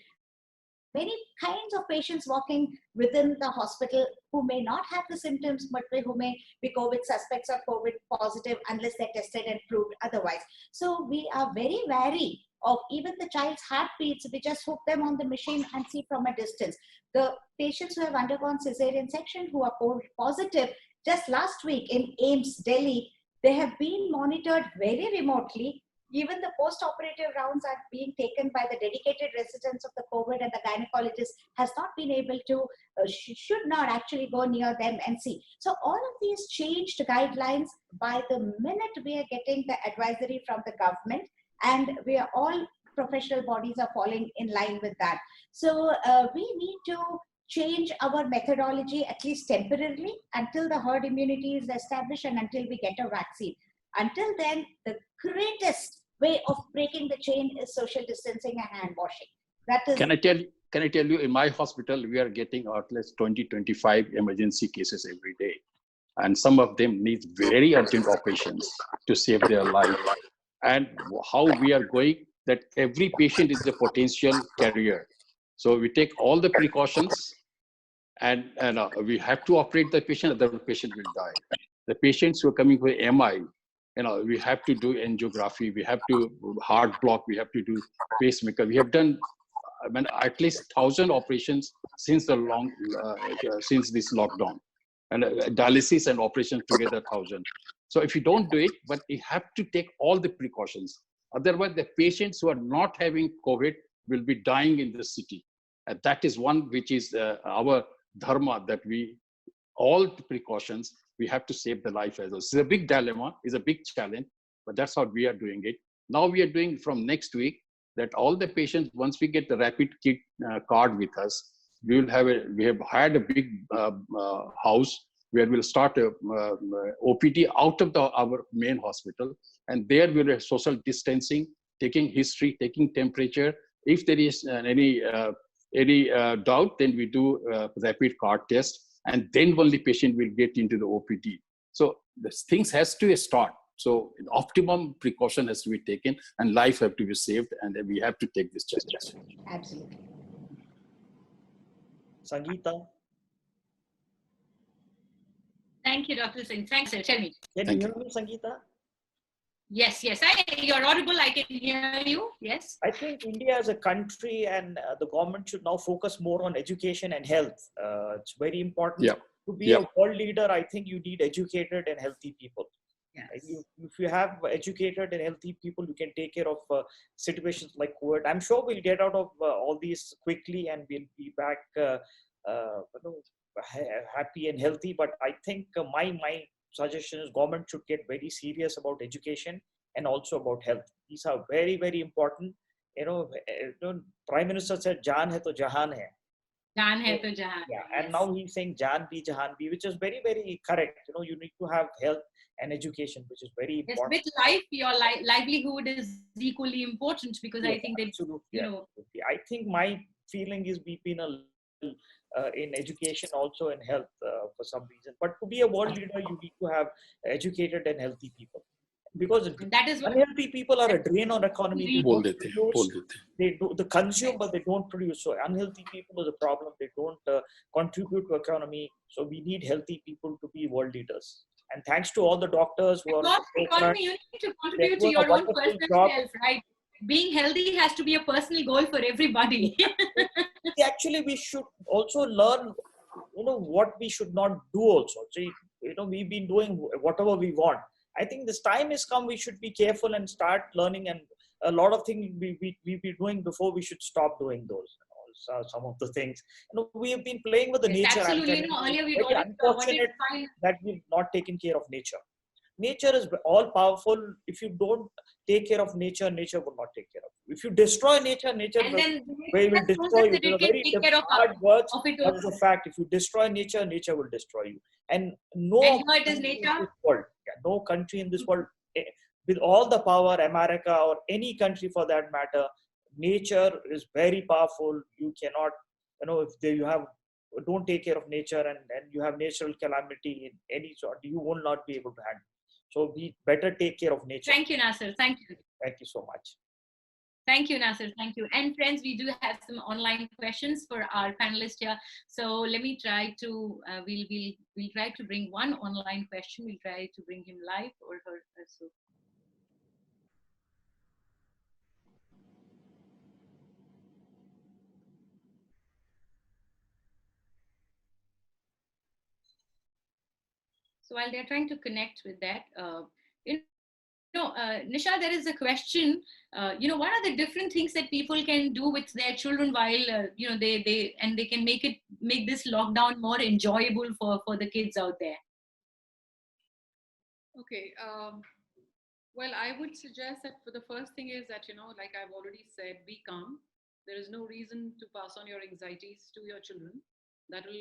Many kinds of patients walking within the hospital who may not have the symptoms, but who may be COVID suspects or COVID positive unless they're tested and proved otherwise. So we are very wary of even the child's heartbeats. We just hook them on the machine and see from a distance. The patients who have undergone cesarean section who are COVID positive, just last week in AIIMS, Delhi, they have been monitored very remotely. Even the post-operative rounds are being taken by the dedicated residents of the COVID, and the gynecologist has not been able to, should not actually go near them and see. So all of these changed guidelines by the minute we are getting the advisory from the government, and we are all professional bodies are falling in line with that. So we need to change our methodology, at least temporarily, until the herd immunity is established and until we get a vaccine. Until then, the greatest way of breaking the chain is social distancing and hand washing. That is. Can I tell you, in my hospital, we are getting at least 20-25 emergency cases every day. And some of them need very urgent operations to save their life. And how we are going, that every patient is a potential carrier. So we take all the precautions, and we have to operate the patient, otherwise the patient will die. The patients who are coming with MI, we have to do angiography, we have to heart block, we have to do pacemaker. We have done at least 1,000 operations since since this lockdown. and dialysis and operation together 1,000. So if you don't do it, but you have to take all the precautions. Otherwise, the patients who are not having COVID will be dying in the city. And that is one which is our dharma, that we, all the precautions, we have to save the life as well. It's a big dilemma, it's a big challenge, but that's how we are doing it. Now we are doing from next week that all the patients, once we get the rapid kit card with us, we have hired a big house where we'll start a OPD out of our main hospital. And there we'll have social distancing, taking history, taking temperature. If there is any doubt, then we do rapid card test, and then only patient will get into the OPD. So this things has to start. So optimum precaution has to be taken, and life have to be saved, and we have to take this challenge. Absolutely. Sangita? Thank you, Dr. Singh. Thanks, sir. Tell me. Can you hear me, Sangita? Yes, yes. You're audible. I can hear you. Yes. I think India as a country and the government should now focus more on education and health. It's very important. Yeah. To be a world leader, I think you need educated and healthy people. Yes. If you have educated and healthy people, you can take care of situations like COVID. I'm sure we'll get out of all these quickly, and we'll be back happy and healthy. But I think my suggestion is government should get very serious about education and also about health. These are very, very important. Prime Minister said, "Jaan hai to jahan hai." Jaan hai to jahan. Yeah, and now he's saying "Jaan bhi jahan bhi," which is very, very correct. You need to have health and education, which is very important. Yes, with life, your livelihood is equally important, because I think that absolutely. I think my feeling is we've been a little in education, also in health for some reason. But to be a world leader, you need to have educated and healthy people, because that is what unhealthy people are a drain on economy. They consume, but they don't produce. So unhealthy people is a problem. They don't contribute to economy. So we need healthy people to be world leaders. And thanks to all the doctors who are economy, you need to contribute to your own personal health, right? Being healthy has to be a personal goal for everybody. Actually, we should also learn, what we should not do also. So, we've been doing whatever we want. I think this time has come, we should be careful and start learning, and a lot of things we've been doing before, we should stop doing those. Some of the things. We have been playing with the nature. Absolutely. Earlier we very unfortunate that we've not taken care of nature. Nature is all powerful. If you don't take care of nature, nature will not take care of you. If you destroy nature, nature will destroy you. There are very hard words, but it's a fact. If you destroy nature, nature will destroy you. And no country in this world, with all the power, America or any country for that matter, nature is very powerful. You cannot, if don't take care of nature and you have natural calamity in any sort, you will not be able to handle. So we better take care of nature. Thank you, Nasir. Thank you. Thank you so much. Thank you, Nasir. Thank you. And friends, we do have some online questions for our panelists here. So let me try to, we'll try to bring one online question. We'll try to bring him live or her. So. So while they're trying to connect with that, Nisha, there is a question. What are the different things that people can do with their children while they can make this lockdown more enjoyable for the kids out there? Okay. Well, I would suggest that for the first thing is that, like I've already said, be calm. There is no reason to pass on your anxieties to your children. That'll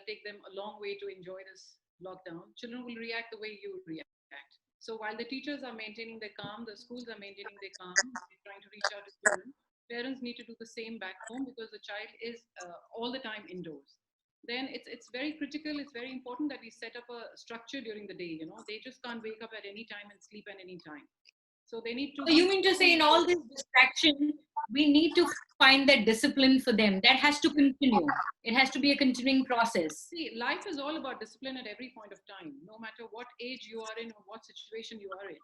take them a long way to enjoy this lockdown. Children will react the way you react. So while the teachers are maintaining their calm, the schools are maintaining their calm, they're trying to reach out to children. Parents need to do the same back home, because the child is all the time indoors. Then it's very critical, it's very important that we set up a structure during the day. They just can't wake up at any time and sleep at any time. So they need to. So you mean to say, in all this distraction, we need to find that discipline for them? That has to continue. It has to be a continuing process. See, life is all about discipline at every point of time, no matter what age you are in or what situation you are in.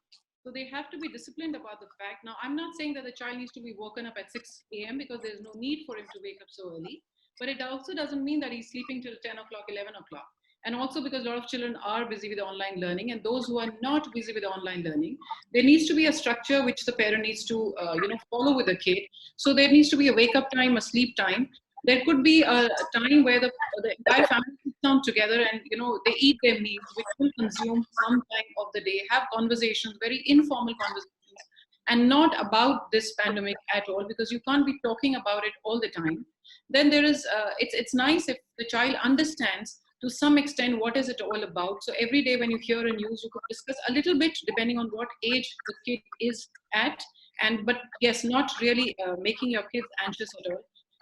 So they have to be disciplined about the fact. Now, I'm not saying that the child needs to be woken up at 6 a.m. because there's no need for him to wake up so early. But it also doesn't mean that he's sleeping till 10 o'clock, 11 o'clock. And also because a lot of children are busy with online learning, and those who are not busy with online learning, there needs to be a structure which the parent needs to follow with the kid. So there needs to be a wake up time, a sleep time. There could be a time where the entire family sits down together and they eat their meals, which will consume some time of the day, have conversations, very informal conversations, and not about this pandemic at all, because you can't be talking about it all the time. Then there is it's nice if the child understands to some extent what is it all about. So every day when you hear a news, you could discuss a little bit depending on what age the kid is at, and but yes, not really making your kids anxious at all.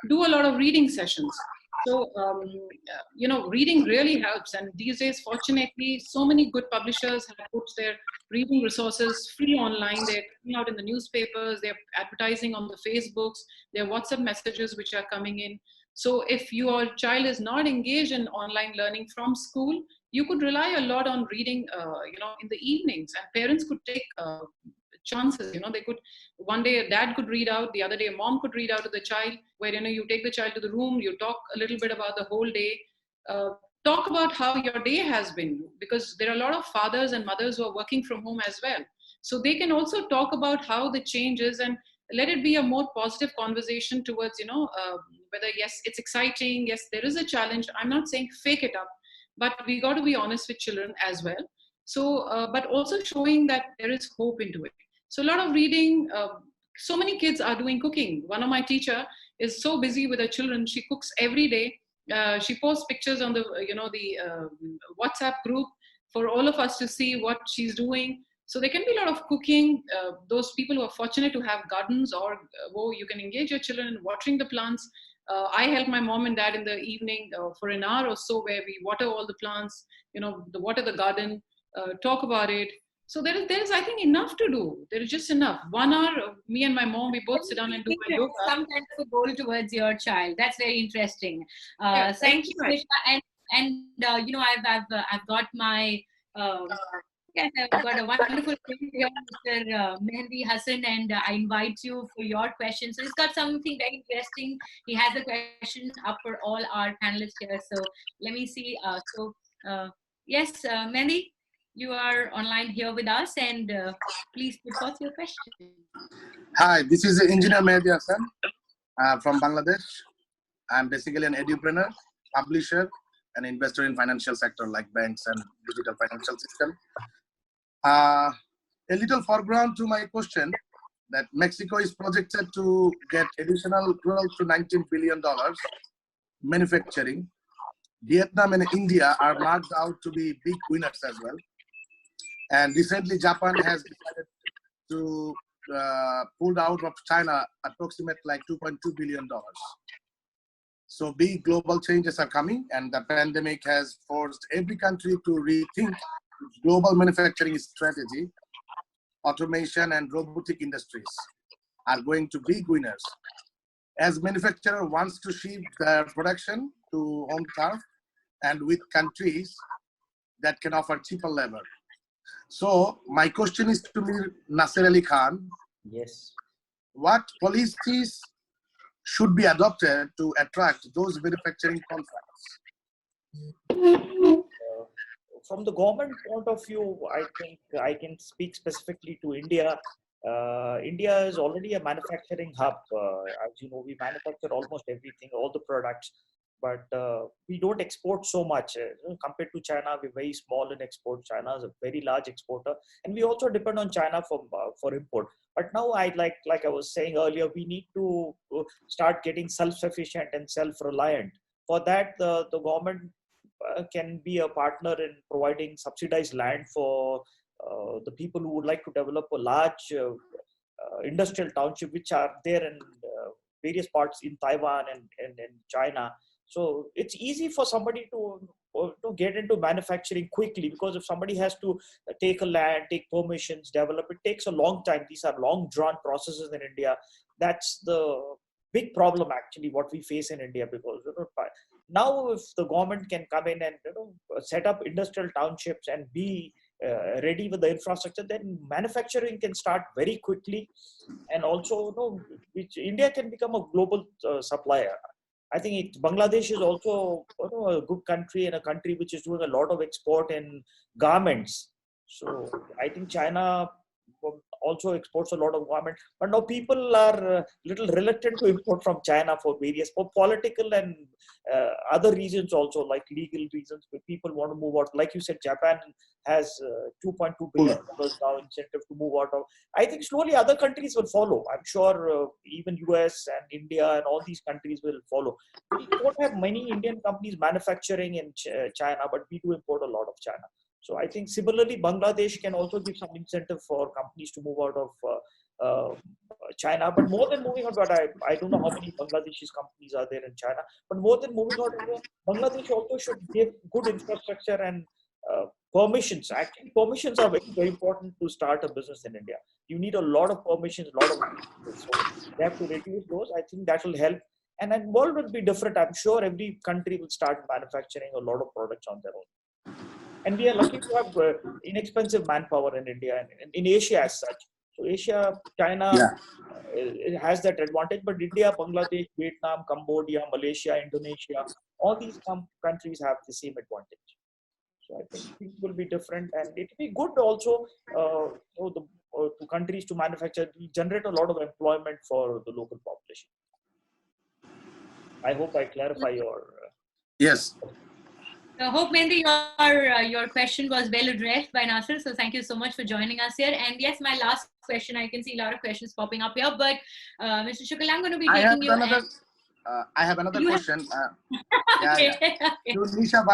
Do a lot of reading sessions. So reading really helps, and these days fortunately so many good publishers have put their reading resources free online. They're coming out in the newspapers, they're advertising on the Facebooks, there are WhatsApp messages which are coming in. So if your child is not engaged in online learning from school, you could rely a lot on reading in the evenings, and parents could take chances. They could, one day a dad could read out, the other day a mom could read out to the child, where you take the child to the room, you talk a little bit about the whole day, talk about how your day has been, because there are a lot of fathers and mothers who are working from home as well. So they can also talk about how the change is, and let it be a more positive conversation towards whether yes, it's exciting, yes, there is a challenge. I'm not saying fake it up, but we got to be honest with children as well. So but also showing that there is hope into it. So a lot of reading. So many kids are doing cooking. One of my teacher is so busy with her children, she cooks every day. She posts pictures on the WhatsApp group for all of us to see what she's doing. So there can be a lot of cooking. Those people who are fortunate to have gardens, or you can engage your children in watering the plants. I help my mom and dad in the evening for an hour or so, where we water all the plants, water the garden, talk about it. So there is, I think, enough to do. There is just enough. 1 hour, me and my mom, we both sit down and do my yoga. Some kind of a goal towards your child. That's very interesting. Thank you, Nisha. And I've got my yes, I've got a wonderful friend here, Mr. Mehdi Hassan, and I invite you for your questions. So he's got something very interesting. He has a question up for all our panelists here. So let me see. Yes, Mehdi, you are online here with us, and please put forth your question. Hi, this is Engineer Mehdi Hassan from Bangladesh. I'm basically an edupreneur, publisher, and investor in financial sector like banks and digital financial system. A little foreground to my question, that Mexico is projected to get additional $12 to $19 billion manufacturing. Vietnam and India are marked out to be big winners as well. And recently, Japan has decided to pull out of China approximately like $2.2 billion. So big global changes are coming, and the pandemic has forced every country to rethink its global manufacturing strategy. Automation and robotic industries are going to be winners. As manufacturer wants to shift their production to home turf and with countries that can offer cheaper labor. So my question is to Nasir Ali Khan. Yes. What policies should be adopted to attract those manufacturing contracts? From the government point of view, I think I can speak specifically to India. India is already a manufacturing hub. As you know, we manufacture almost everything, all the products, but we don't export so much. Compared to China, we're very small in export. China is a very large exporter, and we also depend on China for import. But now, like I was saying earlier, we need to start getting self-sufficient and self-reliant. For that, the government can be a partner in providing subsidized land for the people who would like to develop a large industrial township, which are there in various parts in Taiwan and in China. So it's easy for somebody to get into manufacturing quickly, because if somebody has to take a land, take permissions, develop, it takes a long time. These are long drawn processes in India. That's the big problem actually what we face in India, because now if the government can come in and set up industrial townships and be ready with the infrastructure, then manufacturing can start very quickly, and also which India can become a global supplier. I think Bangladesh is also a good country and a country which is doing a lot of export in garments. So I think China also exports a lot of garments, but now people are a little reluctant to import from China for political and other reasons also, like legal reasons. But people want to move out. Like you said, Japan has $2.2 billion now incentive to move out of. I think slowly other countries will follow. I'm sure even US and India and all these countries will follow. We don't have many Indian companies manufacturing in China, but we do import a lot of China. So I think similarly, Bangladesh can also give some incentive for companies to move out of China. But more than moving out, but I don't know how many Bangladeshi companies are there in China. But more than moving out, Bangladesh also should give good infrastructure and permissions. Actually, permissions are very, very important to start a business in India. You need a lot of permissions, a lot of. So they have to reduce those. I think that will help. And the world will be different. I'm sure every country will start manufacturing a lot of products on their own. And we are lucky to have inexpensive manpower in India and in Asia as such. So Asia, China, it has that advantage, but India, Bangladesh, Vietnam, Cambodia, Malaysia, Indonesia, all these countries have the same advantage. So I think things will be different, and it will be good also to countries to manufacture, generate a lot of employment for the local population. I hope I clarify your... Yes. I hope, Mehndi, your question was well addressed by Nasir. So thank you so much for joining us here. And yes, my last question, I can see a lot of questions popping up here, but Mr. Shukal, I'm going to be taking you. I have another question. Okay. To Nisha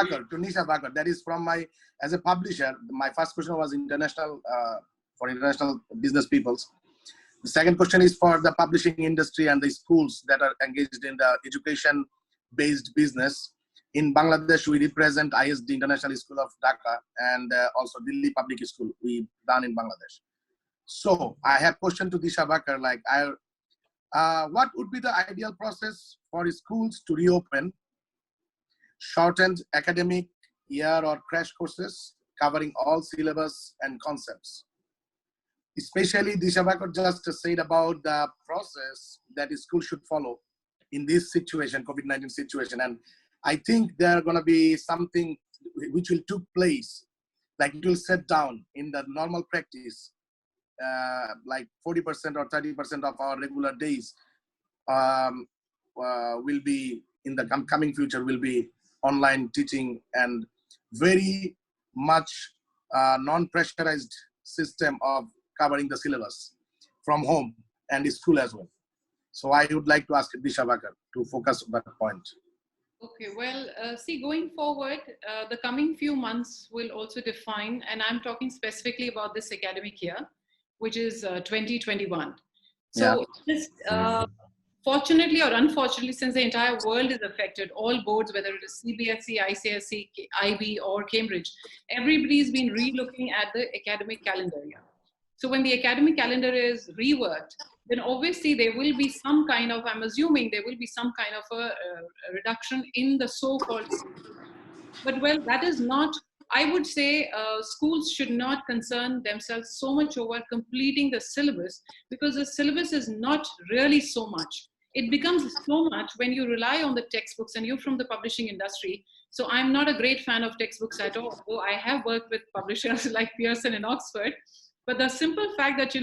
Bhakar. That is from as a publisher, my first question was international, for international business peoples. The second question is for the publishing industry and the schools that are engaged in the education-based business. In Bangladesh, we represent ISD, International School of Dhaka, and also Delhi Public School we done in Bangladesh. So I have a question to Nisha Bhakar, like what would be the ideal process for schools to reopen shortened academic year or crash courses covering all syllabus and concepts? Especially Nisha Bhakar just said about the process that school should follow in this situation, COVID-19 situation. And I think there are going to be something which will take place, like it will set down in the normal practice, like 40% or 30% of our regular days will be in the coming future will be online teaching and very much non-pressurized system of covering the syllabus from home and school as well. So I would like to ask Nisha Bhakar to focus on that point. Okay, well, see, going forward, the coming few months will also define, and I'm talking specifically about this academic year, which is 2021. So this, fortunately or unfortunately, since the entire world is affected, all boards, whether it is CBSE, ICSE, IB, or Cambridge, everybody's been re-looking at the academic calendar year. So when the academic calendar is reworked, then obviously there will be some kind of, I'm assuming there will be some kind of a reduction in the so-called, but well, that is not, I would say schools should not concern themselves so much over completing the syllabus, because the syllabus is not really so much. It becomes so much when you rely on the textbooks, and you're from the publishing industry. So I'm not a great fan of textbooks at all, though I have worked with publishers like Pearson and Oxford. But the simple fact that,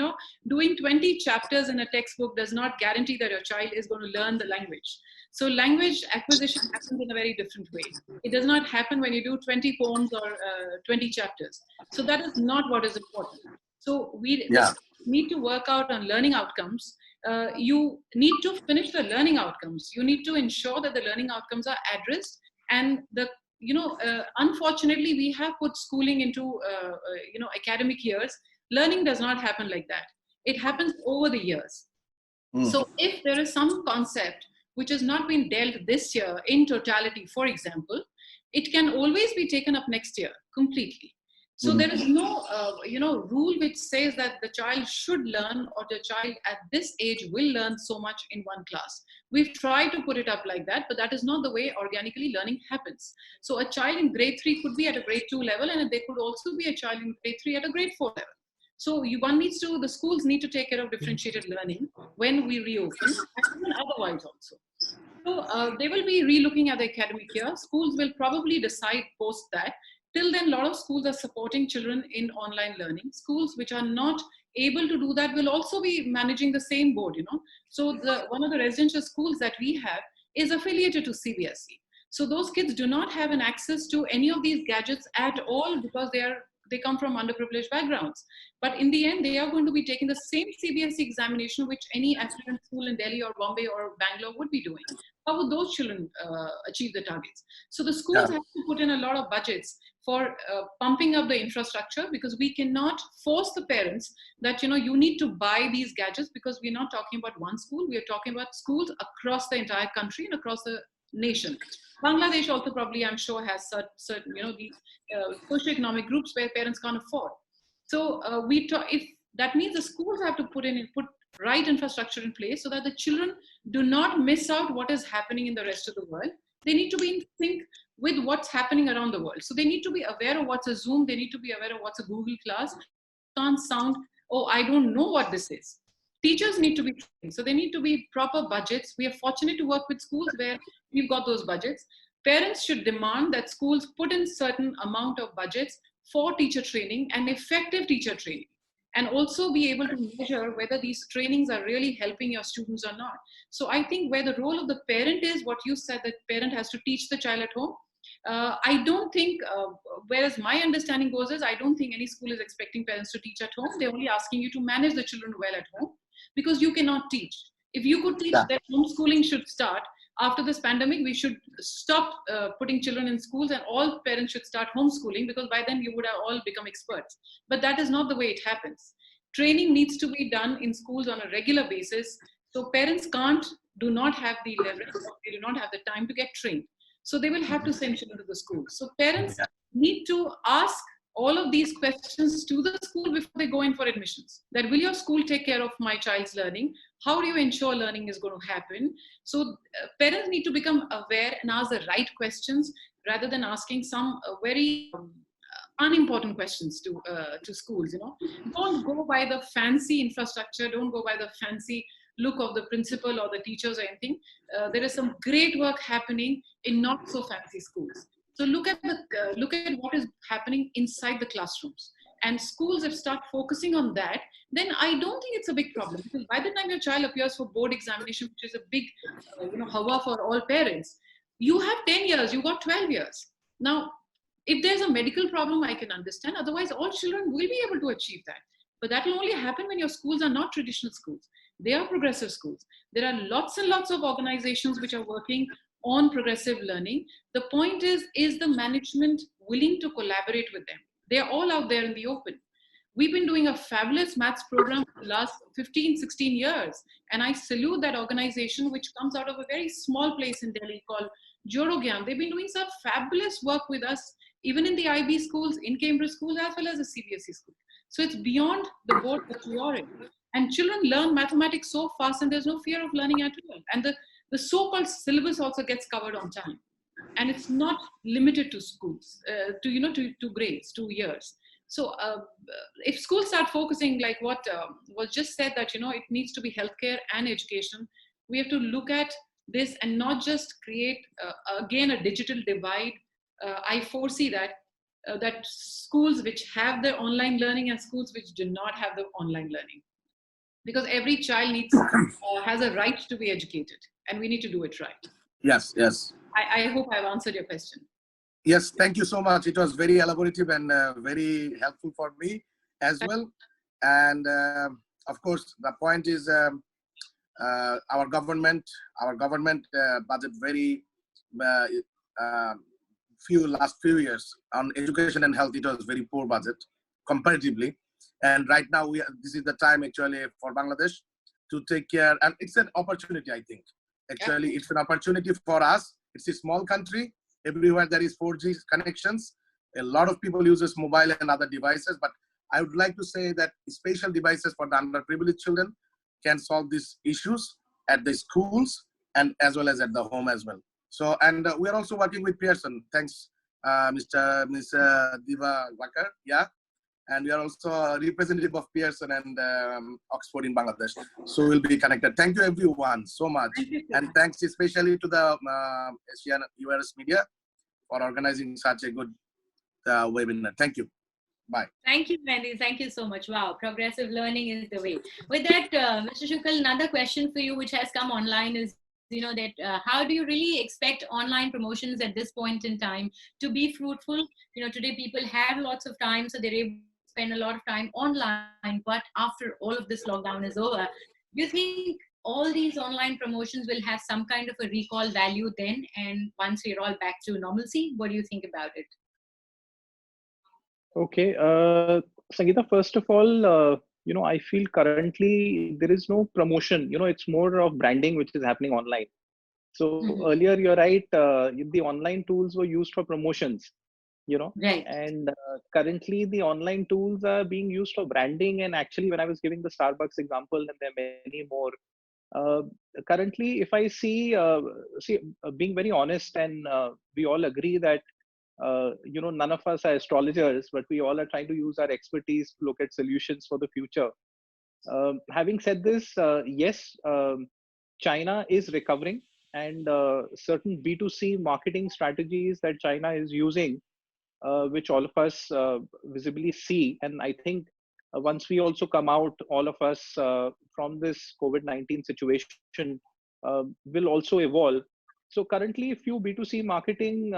doing 20 chapters in a textbook does not guarantee that your child is going to learn the language. So language acquisition happens in a very different way. It does not happen when you do 20 poems or 20 chapters. So that is not what is important. So we need to work out on learning outcomes. You need to finish the learning outcomes. You need to ensure that the learning outcomes are addressed. And unfortunately, we have put schooling into, academic years. Learning does not happen like that. It happens over the years. So if there is some concept which has not been dealt this year in totality, for example, it can always be taken up next year completely. So there is no, rule which says that the child should learn, or the child at this age will learn so much in one class. We've tried to put it up like that, but that is not the way organically learning happens. So a child in grade 3 could be at a grade 2 level, and there could also be a child in grade 3 at a grade 4 level. So the schools need to take care of differentiated learning when we reopen, and even otherwise also. So they will be relooking at the academic year. Schools will probably decide post that. Till then, a lot of schools are supporting children in online learning. Schools which are not able to do that will also be managing the same board, you know. So one of the residential schools that we have is affiliated to CBSE. So those kids do not have an access to any of these gadgets at all because they come from underprivileged backgrounds. But in the end, they are going to be taking the same CBSE examination which any affluent school in Delhi or Bombay or Bangalore would be doing. How would those children achieve the targets? So the schools have to put in a lot of budgets for pumping up the infrastructure, because we cannot force the parents that, you know, you need to buy these gadgets, because we're not talking about one school. We are talking about schools across the entire country and across the nation. Bangladesh also probably, I'm sure, has certain, you know, these socioeconomic groups where parents can't afford. So if that means the schools have to put right infrastructure in place so that the children do not miss out what is happening in the rest of the world. They need to be in sync with what's happening around the world. So they need to be aware of what's a Zoom. They need to be aware of what's a Google Class. Can't sound, oh, I don't know what this is. Teachers need to be trained. So they need to be proper budgets. We are fortunate to work with schools where we've got those budgets. Parents should demand that schools put in certain amount of budgets for teacher training and effective teacher training, and also be able to measure whether these trainings are really helping your students or not. So I think where the role of the parent is, what you said, that parent has to teach the child at home. I don't think, whereas my understanding goes is, I don't think any school is expecting parents to teach at home. They're only asking you to manage the children well at home, because you cannot teach. If you could teach, that homeschooling should start. After this pandemic, we should stop putting children in schools, and all parents should start homeschooling, because by then you would have all become experts. But that is not the way it happens. Training needs to be done in schools on a regular basis. So parents do not have the leverage, they do not have the time to get trained. So they will have to send children to the school. So parents need to ask all of these questions to the school before they go in for admissions. That, will your school take care of my child's learning? How do you ensure learning is going to happen? So parents need to become aware and ask the right questions, rather than asking some very unimportant questions to schools. You know, don't go by the fancy infrastructure. Don't go by the fancy look of the principal or the teachers or anything. There is some great work happening in not so fancy schools. So look at what is happening inside the classrooms. And schools, if start focusing on that, then I don't think it's a big problem. Because by the time your child appears for board examination, which is a big hawa for all parents, you have 10 years, you got 12 years. Now, if there's a medical problem, I can understand. Otherwise, all children will be able to achieve that. But that will only happen when your schools are not traditional schools. They are progressive schools. There are lots and lots of organizations which are working on progressive learning. The point is the management willing to collaborate with them? They are all out there in the open. We've been doing a fabulous maths program for the last 15, 16 years. And I salute that organization, which comes out of a very small place in Delhi called Jorogyan. They've been doing some fabulous work with us, even in the IB schools, in Cambridge schools, as well as the CBSE school. So it's beyond the board that you are in. And children learn mathematics so fast, and there's no fear of learning at all. And the so-called syllabus also gets covered on time. And it's not limited to schools, to grades, 2 years. So if schools start focusing, like what was just said, that, it needs to be healthcare and education, we have to look at this and not just create, again, a digital divide. I foresee that schools which have the online learning and schools which do not have the online learning. Because every child has a right to be educated, and we need to do it right. Yes. I hope I've answered your question. Yes, thank you so much. It was very elaborative and very helpful for me as well. And of course, the point is our government budget very last few years on education and health. It was very poor budget comparatively. And right now, this is the time actually for Bangladesh to take care. And it's an opportunity, I think. Actually, it's an opportunity for us. It's a small country. Everywhere there is 4G connections. A lot of people uses mobile and other devices. But I would like to say that special devices for the underprivileged children can solve these issues at the schools and as well as at the home as well. So, and we are also working with Pearson. Thanks, Ms. Divakar. Yeah. and we are also a representative of Pearson and Oxford in Bangladesh. So we'll be connected. Thank you everyone so much. And thanks especially to the Asian URS media for organizing such a good webinar. Thank you. Bye. Thank you, Mandy. Thank you so much. Wow, progressive learning is the way. With that, Mr. Shukal, another question for you, which has come online, is that how do you really expect online promotions at this point in time to be fruitful? Today people have lots of time, so they're able to spend a lot of time online. But after all of this lockdown is over, do you think all these online promotions will have some kind of a recall value then? And once we're all back to normalcy, what do you think about it? Okay, Sangeeta, first of all, I feel currently there is no promotion. It's more of branding which is happening online. So earlier, you're right, the online tools were used for promotions, Right. And currently the online tools are being used for branding. And actually, when I was giving the Starbucks example, and there are many more, currently, if I see, being very honest, and we all agree that none of us are astrologers, but we all are trying to use our expertise to look at solutions for the future. Having said this, yes, China is recovering, and certain B2C marketing strategies that China is using, which all of us visibly see. And I think once we also come out, all of us, from this COVID-19 situation, will also evolve. So currently, a few B2C marketing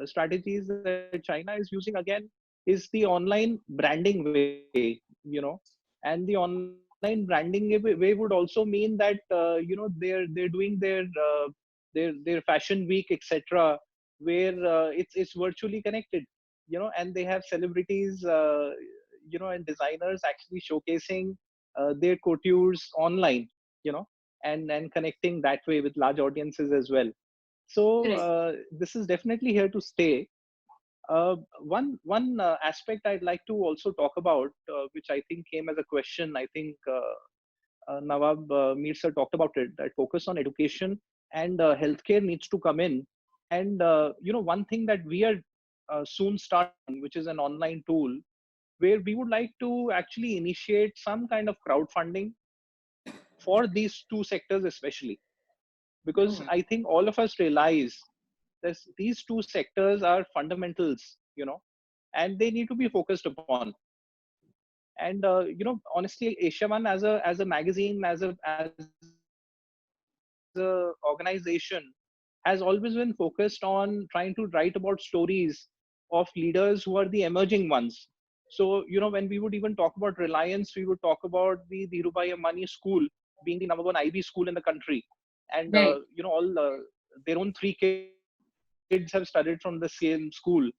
strategies that China is using again is the online branding way, and the online branding way would also mean that they're doing their fashion week, etc., where it's virtually connected, and they have celebrities, and designers actually showcasing their coutures online, and connecting that way with large audiences as well. So this is definitely here to stay. One aspect I'd like to also talk about, which I think came as a question. I think Nawab Mir talked about it. That focus on education and healthcare needs to come in. And one thing that we are soon starting, which is an online tool, where we would like to actually initiate some kind of crowdfunding for these two sectors especially. Because I think all of us realize that these two sectors are fundamentals, and they need to be focused upon. And honestly, AsiaOne as a magazine, as a organization, has always been focused on trying to write about stories of leaders who are the emerging ones. So when we would even talk about Reliance, we would talk about the Dhirubhai Ambani school being the #1 IB school in the country. And Right. all their own 3 kids have studied from the same school.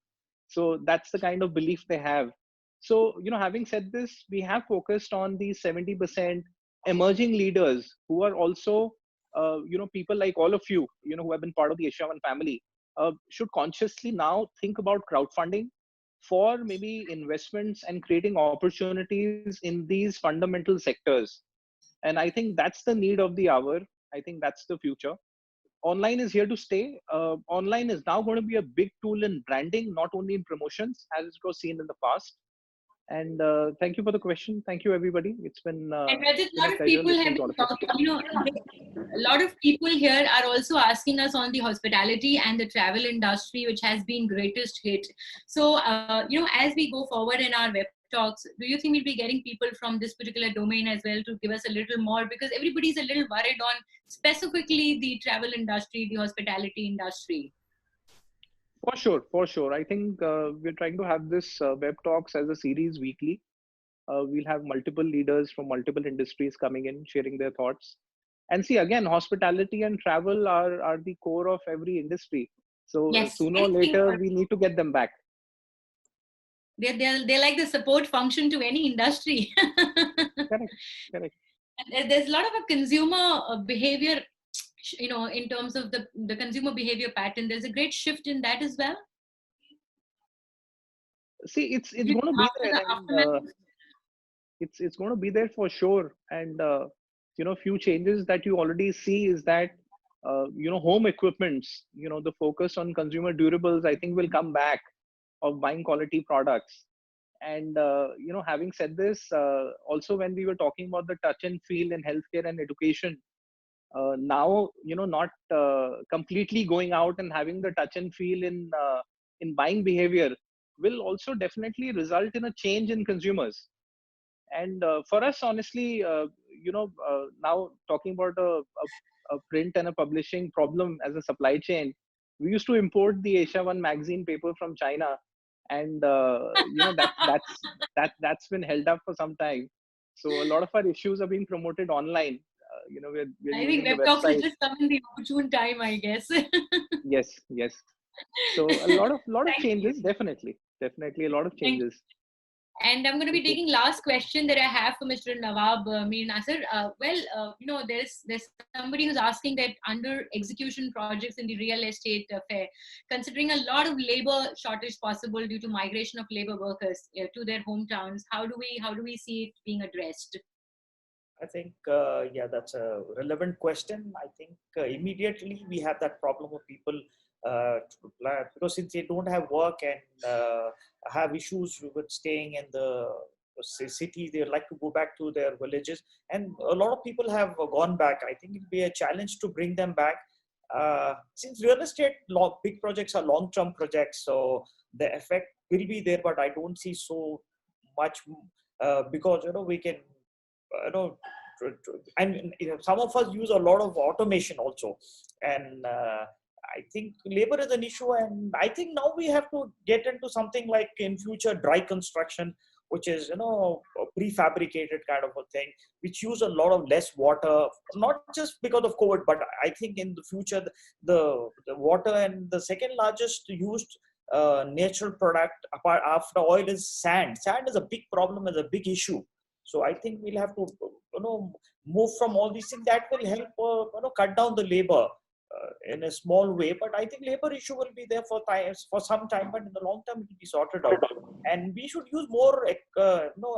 So that's the kind of belief they have. So having said this, we have focused on the 70% emerging leaders who are also people like all of you, who have been part of the AsiaOne family, should consciously now think about crowdfunding for maybe investments and creating opportunities in these fundamental sectors. And I think that's the need of the hour. I think that's the future. Online is here to stay. Online is now going to be a big tool in branding, not only in promotions, as it was seen in the past. And thank you for the question. Thank you, everybody. It's been And Rajat, a lot of pleasure people listening have to all been of you. talking, a lot of people here are also asking us on the hospitality and the travel industry, which has been greatest hit. So, as we go forward in our web talks, do you think we'll be getting people from this particular domain as well to give us a little more? Because everybody's a little worried on specifically the travel industry, the hospitality industry. For sure. I think we're trying to have this web talks as a series weekly. We'll have multiple leaders from multiple industries coming in, sharing their thoughts. And see, again, hospitality and travel are the core of every industry. So Yes. sooner or later, we need to get them back. They're like the support function to any industry. Correct. And there's a lot of a consumer behavior, in terms of the consumer behavior pattern. There's a great shift in that as well. See, it's going to be there. And, it's going to be there for sure. And few changes that you already see is that home equipments, the focus on consumer durables, I think, will come back, of buying quality products. And having said this, also when we were talking about the touch and feel in healthcare and education, now not completely going out and having the touch and feel in buying behavior will also definitely result in a change in consumers. And for us, honestly, now talking about a print and a publishing problem as a supply chain, we used to import the AsiaOne Magazine paper from China, and that's been held up for some time. So a lot of our issues are being promoted online. We're I think using the WebTalks has website. just come in the opportune time, I guess. Yes. So a lot of Thank changes, you. definitely a lot of changes. And I'm going to be taking last question that I have for Mr. Nawab Mir Nasir. There's somebody who's asking that under execution projects in the real estate fair, considering a lot of labor shortage possible due to migration of labor workers to their hometowns, how do we see it being addressed? I think, that's a relevant question. I think immediately we have that problem of people because since they don't have work and have issues with staying in the city, they like to go back to their villages. And a lot of people have gone back. I think it'll be a challenge to bring them back. Since real estate big projects are long-term projects, so the effect will be there, but I don't see so much because we can and some of us use a lot of automation also, and I think labor is an issue, and I think now we have to get into something like in future dry construction, which is a prefabricated kind of a thing, which use a lot of less water, not just because of COVID, but I think in the future the water, and the second largest used natural product apart after oil is sand. Sand is a big problem, is a big issue. So I think we'll have to move from all these things. That will help cut down the labor in a small way. But I think labor issue will be there for some time, but in the long term it will be sorted out. And we should use more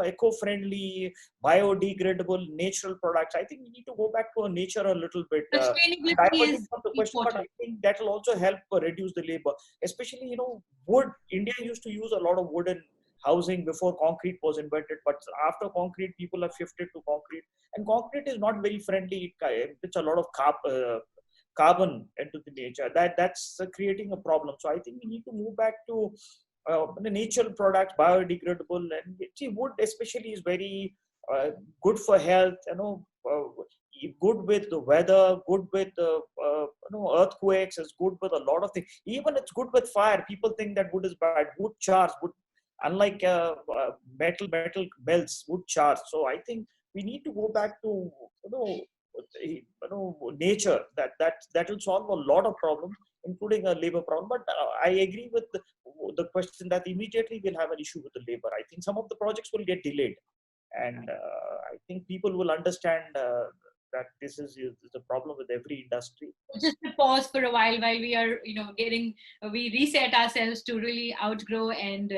eco-friendly, biodegradable, natural products. I think we need to go back to nature a little bit. Sustainability is from the question, but I think that will also help reduce the labor. Especially wood. India used to use a lot of wood in housing before concrete was invented, but after concrete, people have shifted to concrete, and concrete is not very friendly. It's a lot of carbon into the nature. That's creating a problem. So I think we need to move back to natural products, biodegradable, and see, wood especially is very good for health. Good with the weather, good with earthquakes. It's good with a lot of things. Even it's good with fire. People think that wood is bad. Wood chars. Unlike metal melts, wood chars. So I think we need to go back to nature. That will solve a lot of problems, including a labor problem. But I agree with the question that immediately we'll have an issue with the labor. I think some of the projects will get delayed, and I think people will understand that this is the problem with every industry. Just to pause for a while we are, we reset ourselves to really outgrow and,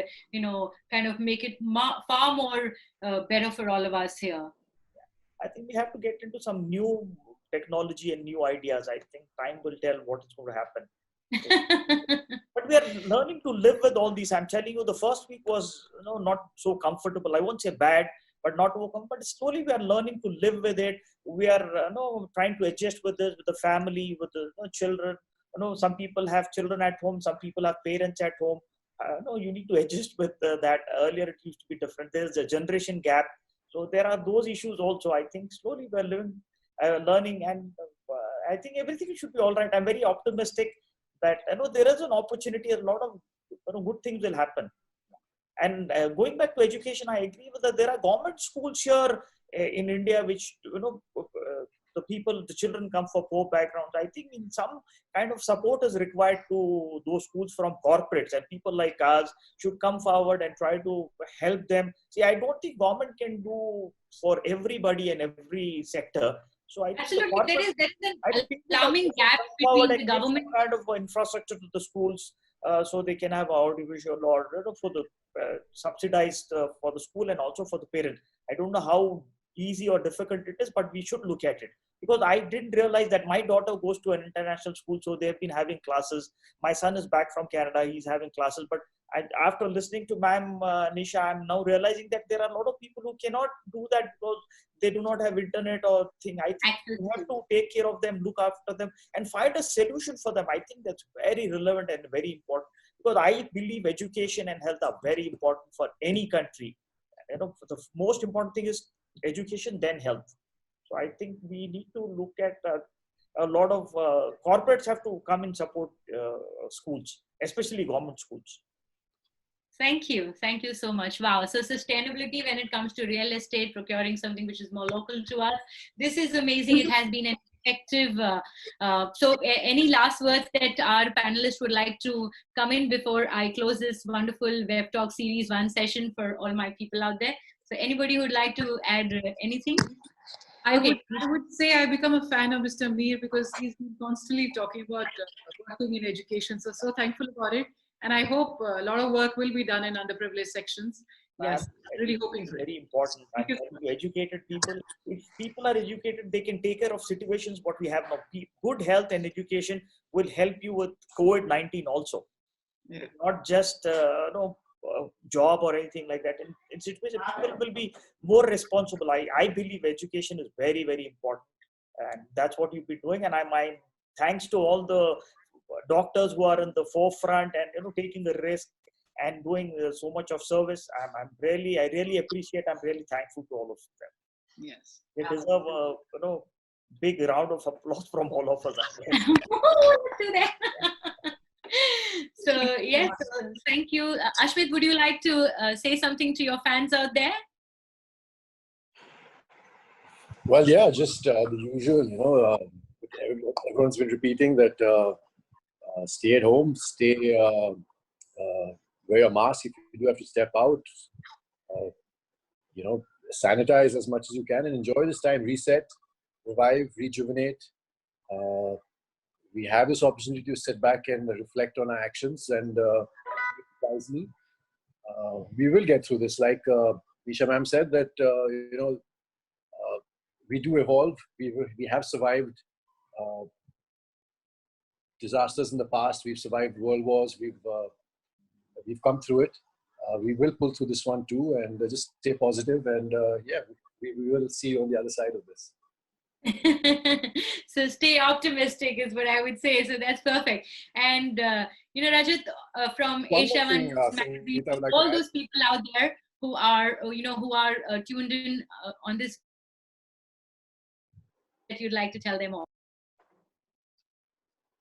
kind of make it far more better for all of us here. I think we have to get into some new technology and new ideas. I think time will tell what is going to happen. But we are learning to live with all these. I'm telling you, the first week was not so comfortable. I won't say bad, but not overcome. But slowly we are learning to live with it. We are trying to adjust with this, with the family, with the children. Some people have children at home. Some people have parents at home. You need to adjust with that. Earlier it used to be different. There's a generation gap. So there are those issues also. I think slowly we are learning, and I think everything should be all right. I'm very optimistic that there is an opportunity. A lot of good things will happen. And going back to education, I agree with that. There are government schools here in India, which the children come from poor backgrounds. I think in some kind of support is required to those schools from corporates, and people like us should come forward and try to help them. See, I don't think government can do for everybody and every sector. So I think there is an alarming gap between the government kind of infrastructure to the schools, so they can have audiovisual or for the subsidized for the school and also for the parent. I don't know how easy or difficult it is, but we should look at it, because I didn't realize that my daughter goes to an international school, so they've been having classes. My son is back from Canada, he's having classes, but after listening to Ma'am Nisha, I'm now realizing that there are a lot of people who cannot do that because they do not have internet or thing. I think you have to take care of them, look after them, and find a solution for them. I think that's very relevant and very important, because I believe education and health are very important for any country. You know, the most important thing is education, then health. So I think we need to look at a lot of corporates have to come and support schools, especially government schools. Thank you. Thank you so much. Wow. So sustainability when it comes to real estate, procuring something which is more local to us. This is amazing. It has been an effective. So any last words that our panelists would like to come in before I close this wonderful Web Talk Series 1 session for all my people out there? So anybody who would like to add anything? I would say I become a fan of Mr. Mir because he's been constantly talking about working in education. So thankful about it. And I hope a lot of work will be done in underprivileged sections. Yes, really hoping it's very important. Educated people, if people are educated, they can take care of situations what we have now. Good health and education will help you with COVID-19 also. Yeah. Not just job or anything like that. In situation, people will be more responsible. I believe education is very, very important, and that's what you've been doing. And my thanks to all the doctors who are in the forefront and taking the risk and doing so much of service. I really appreciate. I'm really thankful to all of them. Yes, they deserve a big round of applause from all of us. So yes, thank you. Ashmit, would you like to say something to your fans out there? Well, yeah, just the usual. Everyone's been repeating that. Stay at home, wear your mask if you do have to step out, sanitize as much as you can and enjoy this time, reset, revive, rejuvenate. We have this opportunity to sit back and reflect on our actions and wisely. We will get through this. Like Nisha ma'am said that, we do evolve. We have survived disasters in the past. We've survived world wars. We've come through it. We will pull through this one too, and just stay positive. And we will see you on the other side of this. So stay optimistic is what I would say. So that's perfect. And Rajat, from AsiaOne Magazine, all those people out there who are tuned in on this, that you'd like to tell them all.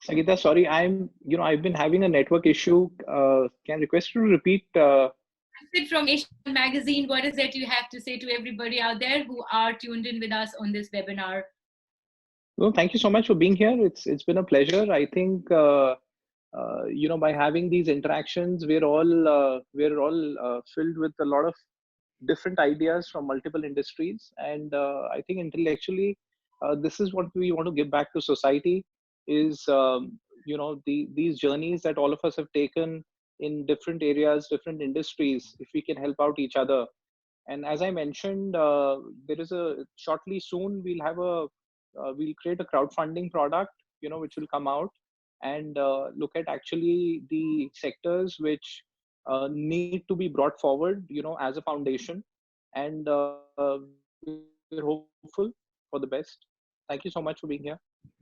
Sangita, sorry, I've been having a network issue. Can I request you to repeat? From AsiaOne Magazine, what is that you have to say to everybody out there who are tuned in with us on this webinar? Well, thank you so much for being here. It's been a pleasure. I think by having these interactions, we're all filled with a lot of different ideas from multiple industries, and I think intellectually, this is what we want to give back to society. Is these journeys that all of us have taken in different areas, different industries, if we can help out each other. And as I mentioned, there is shortly soon we'll create a crowdfunding product, which will come out and look at actually the sectors which need to be brought forward, as a foundation. And we're hopeful for the best. Thank you so much for being here.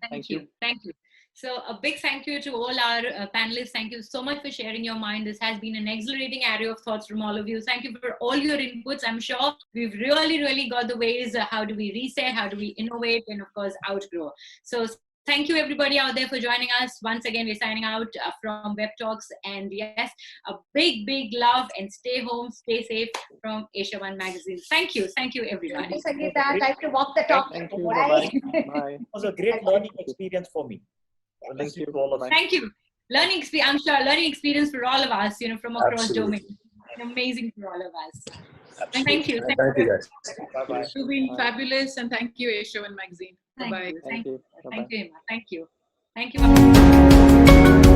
Thank you. Thank you. So a big thank you to all our panelists. Thank you so much for sharing your mind. This has been an exhilarating array of thoughts from all of you. Thank you for all your inputs. I'm sure we've really got the ways, how do we reset, how do we innovate, and of course outgrow. So thank you everybody out there for joining us. Once again, we're signing out from Web Talks. And yes, a big love, and stay home, stay safe from AsiaOne Magazine. Thank you everybody. Thank you, Sangita. Time to walk the talk. Thank you. Bye. It was a great learning experience for me. Thank you. Thank you. Learning experience. I'm sure learning experience for all of us, from across domains. Amazing for all of us. Absolutely. Thank you. Thank you guys. Bye-bye. You've been fabulous, and thank you, AsiaOne Magazine. Thank Bye-bye. you. Thank you, Hema. Thank you.